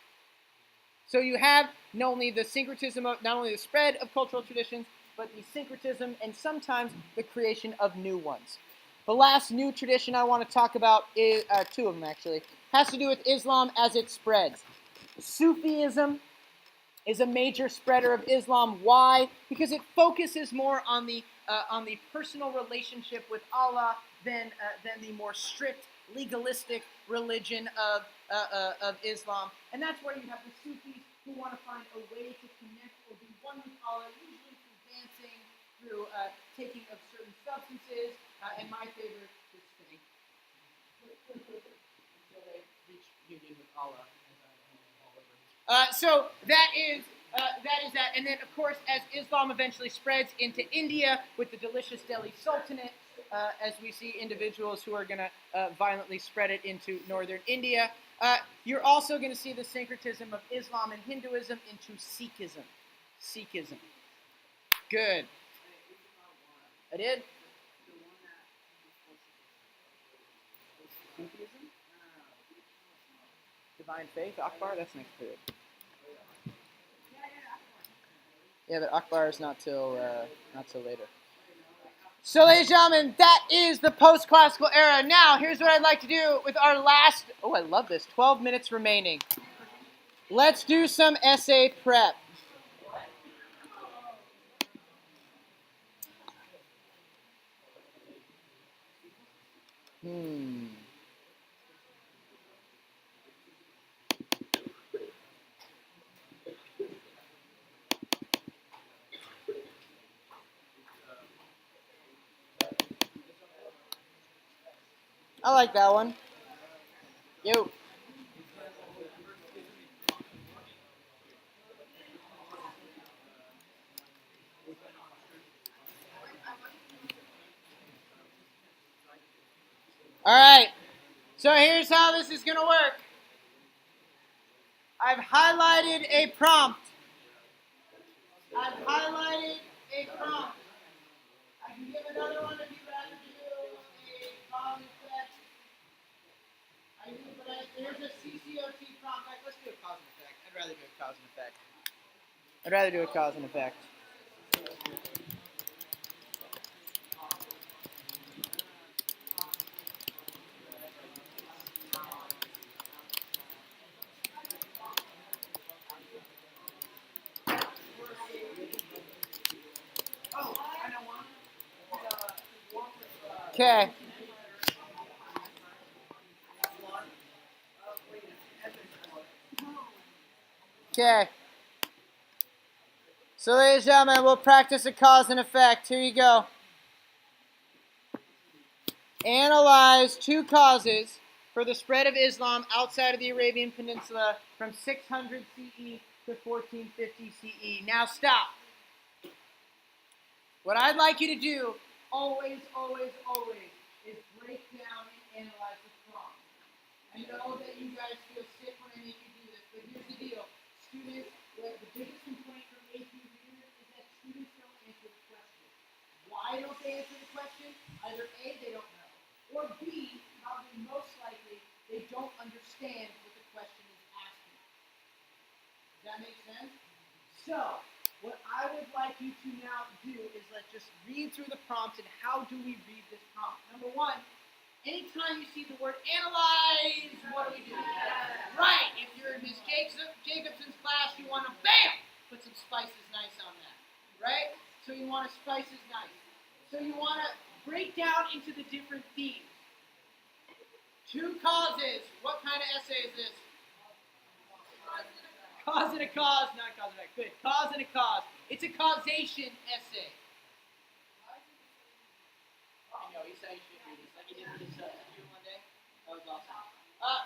So you have not only the syncretism of, not only the spread of cultural traditions, but the syncretism and sometimes the creation of new ones. The last new tradition I want to talk about is, two of them actually, has to do with Islam as it spreads. Sufism is a major spreader of Islam. Why? Because it focuses more on the personal relationship with Allah than the more strict, legalistic religion of Islam. And that's where you have the Sufis who want to find a way to connect or be one with Allah, usually through dancing, through taking of certain substances, and my favorite is singing. Until they reach union with Allah. So that is that. And then, of course, as Islam eventually spreads into India with the delicious Delhi Sultanate, as we see individuals who are going to violently spread it into northern India, you're also going to see the syncretism of Islam and Hinduism into Sikhism. Sikhism. Good. I did? Sufism? Divine Faith, Akbar? That's next period. Yeah, but Akbar is not till later. So, ladies and gentlemen, that is the post-classical era. Now, here's what I'd like to do with our last, I love this, 12 minutes remaining. Let's do some essay prep. I like that one. Yo. All right. So here's how this is going to work. I've highlighted a prompt. I can give another one if you'd rather do a cause and effect. Here's a CCOT prompt. Let's do a cause and effect. I'd rather do a cause and effect. Okay. Okay. So, ladies and gentlemen, we'll practice a cause and effect. Here you go. Analyze two causes for the spread of Islam outside of the Arabian Peninsula from 600 CE to 1450 CE. Now stop. What I'd like you to do, always, is break down and analyze the prompt. I know that you guys feel sick when I make you do this, but here's the deal. Students, the biggest complaint from AP readers is that students don't answer the question. Why don't they answer the question? Either A, they don't know, or B, probably most likely, they don't understand what the question is asking. Does that make sense? So, what I would like you to now do is let's just read through the prompt and how do we read this prompt. Number one, anytime you see the word analyze, what do we do? Right, if you're in Miss Jacobson's class, you want to, bam, put some spices nice on that, right? So you want to spices nice. So you want to break down into the different themes. Two causes. What kind of essay is this? Cause and a cause, not cause and effect. Good. Cause and a cause. It's a causation essay. I know, he said you should read this. Like he did with his interview one day. That was awesome.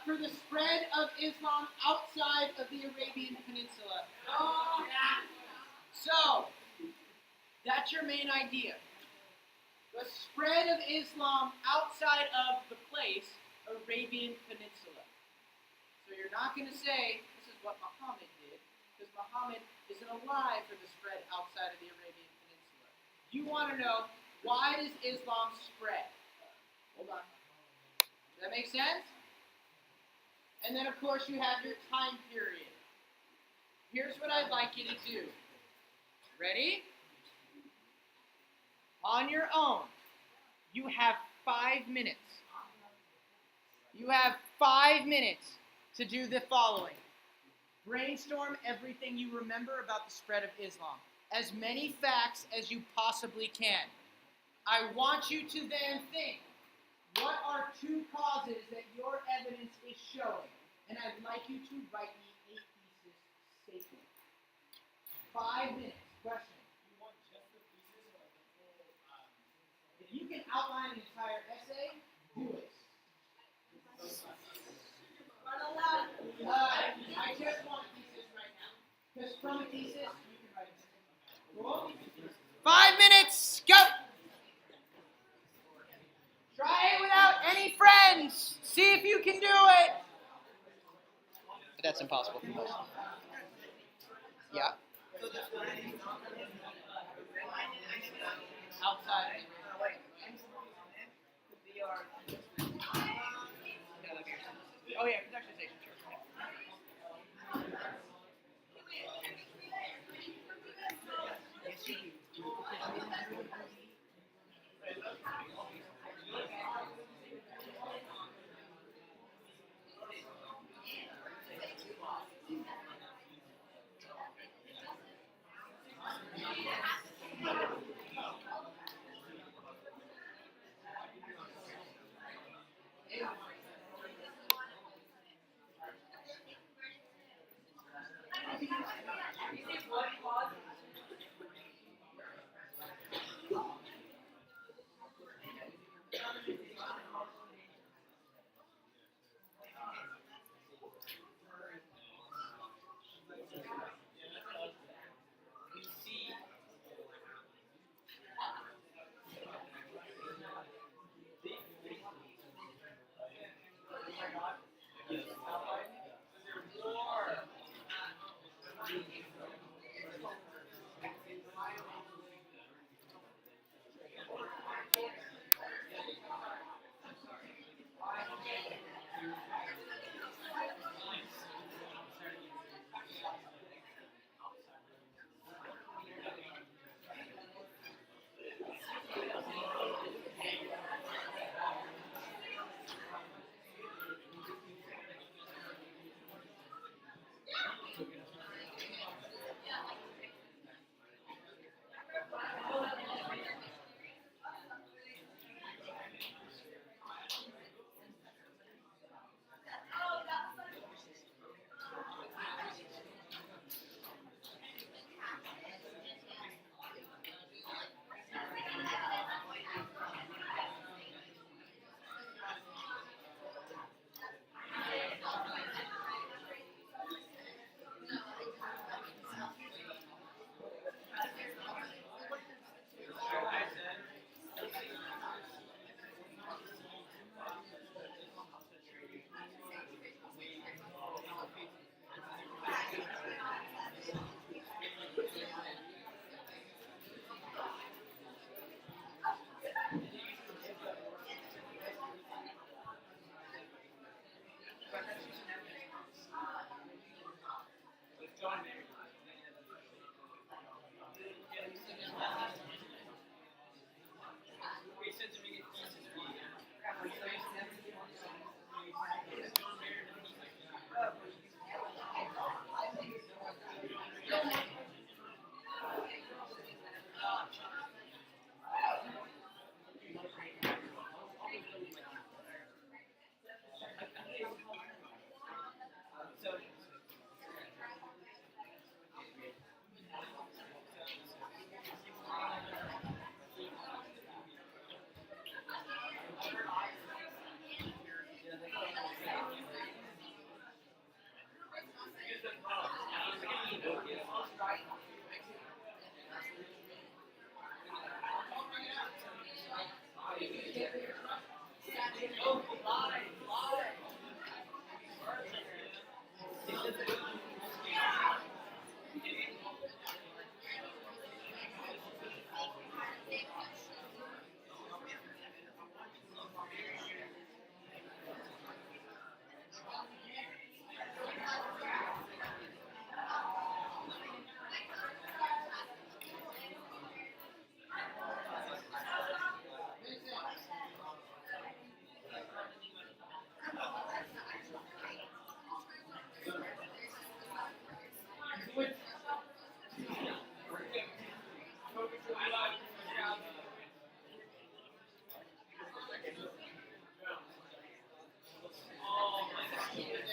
For the spread of Islam outside of the Arabian Peninsula. So, that's your main idea. The spread of Islam outside of the place, Arabian Peninsula. So you're not going to say, this is what Muhammad did, because Muhammad isn't alive for the spread outside of the Arabian Peninsula. You want to know, why does Islam spread? Hold on. Does that make sense? And then, of course, you have your time period. Here's what I'd like you to do. Ready? On your own, you have 5 minutes. You have 5 minutes to do the following. Brainstorm everything you remember about the spread of Islam. As many facts as you possibly can. I want you to then think, what are 2 causes that your evidence is showing? And I'd like you to write me a thesis statement. 5 minutes. Question. If you can outline an entire essay, do it. I just want a thesis right now. Because from a thesis, you can write it. Cool? 5 minutes, go! Try it without any friends. See if you can do it. But that's impossible for most. Yeah. Outside. Oh yeah, contextualization, sure. Yes, you do.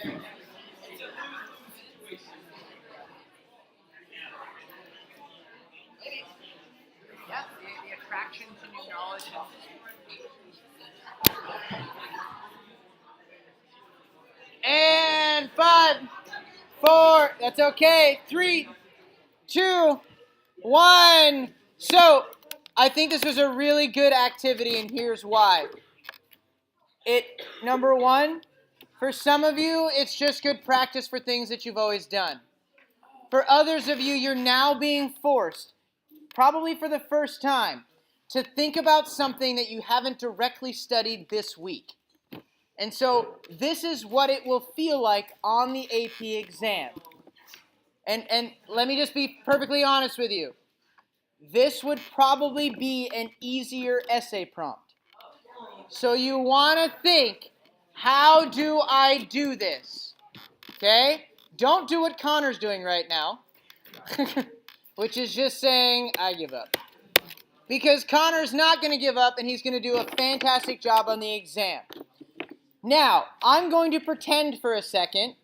Yeah, the attraction to new knowledge. And 5, 4, that's okay. 3, 2, 1. So, I think this was a really good activity, and here's why. Number 1, for some of you, it's just good practice for things that you've always done. For others of you, you're now being forced, probably for the first time, to think about something that you haven't directly studied this week. And so this is what it will feel like on the AP exam. And let me just be perfectly honest with you. This would probably be an easier essay prompt. So you want to think, how do I do this? Okay? Don't do what Connor's doing right now, which is just saying, I give up. Because Connor's not going to give up, and he's going to do a fantastic job on the exam. Now, I'm going to pretend for a second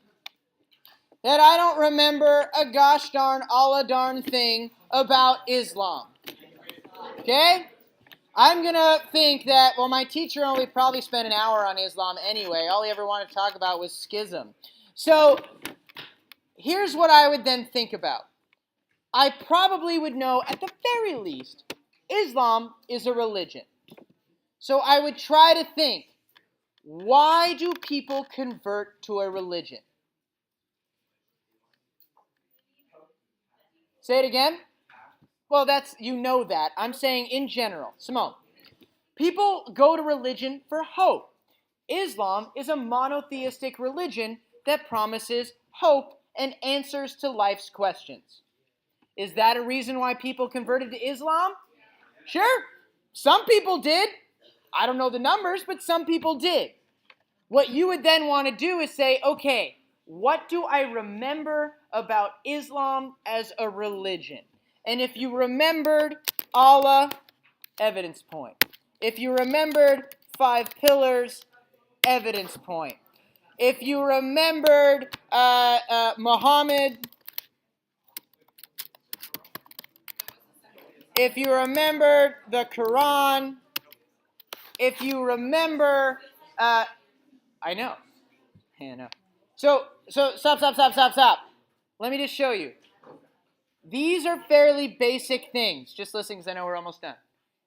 that I don't remember a gosh darn Allah darn thing about Islam. Okay? I'm going to think that, well, my teacher only probably spent an hour on Islam anyway. All he ever wanted to talk about was schism. So, here's what I would then think about. I probably would know, at the very least, Islam is a religion. So I would try to think, why do people convert to a religion? Say it again. Well, you know that. I'm saying in general. Simone. People go to religion for hope. Islam is a monotheistic religion that promises hope and answers to life's questions. Is that a reason why people converted to Islam? Sure. Some people did. I don't know the numbers, but some people did. What you would then want to do is say, okay, what do I remember about Islam as a religion? And if you remembered Allah, evidence point. If you remembered 5 pillars, evidence point. If you remembered Muhammad, if you remembered the Quran, if you remember, I know. So stop. Let me just show you. These are fairly basic things. Just listen because I know we're almost done.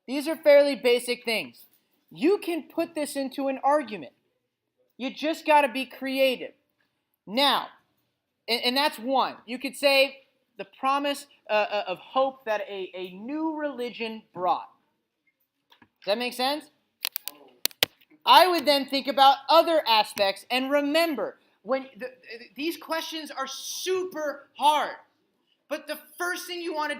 These are fairly basic things. You can put this into an argument. You just got to be creative. Now, and that's one. You could say the promise of hope that a new religion brought. Does that make sense? I would then think about other aspects and remember, these questions are super hard. But the first thing you want to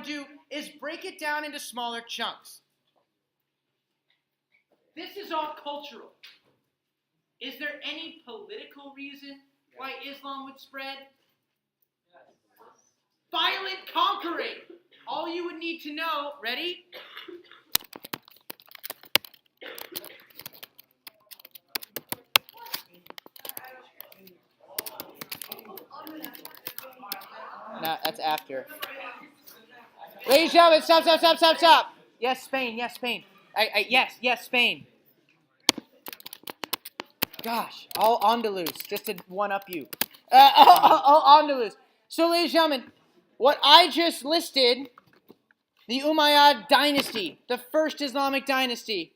do, is break it down into smaller chunks. This is all cultural. Is there any political reason why Islam would spread? Violent conquering. All you would need to know, ready? No, that's after. Ladies and gentlemen, stop. Yes, Spain. Yes, Spain. Gosh, all Andalus, just to one-up you. All Andalus. So, ladies and gentlemen, what I just listed, the Umayyad dynasty, the first Islamic dynasty,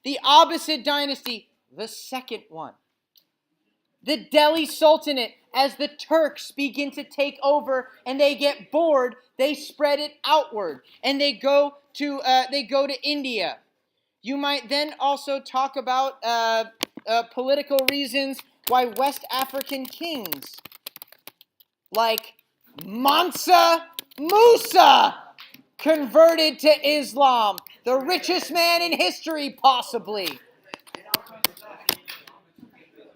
the Abbasid dynasty, the second one, the Delhi Sultanate, as the Turks begin to take over and they get bored, they spread it outward and they go to India. You might then also talk about political reasons why West African kings like Mansa Musa converted to Islam, the richest man in history possibly.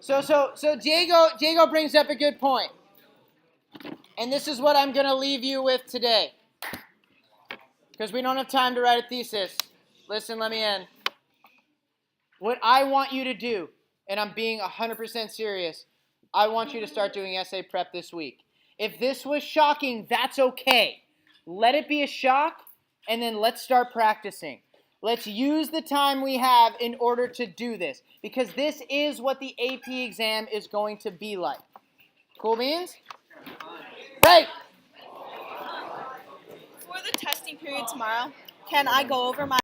So Diego brings up a good point. And this is what I'm going to leave you with today. Because we don't have time to write a thesis. Listen, let me end. What I want you to do and I'm being 100% serious, I want you to start doing essay prep this week. If this was shocking, that's okay. Let it be a shock, and then let's start practicing. Let's use the time we have in order to do this, because this is what the AP exam is going to be like. Cool beans? Great! For the testing period tomorrow, can I go over my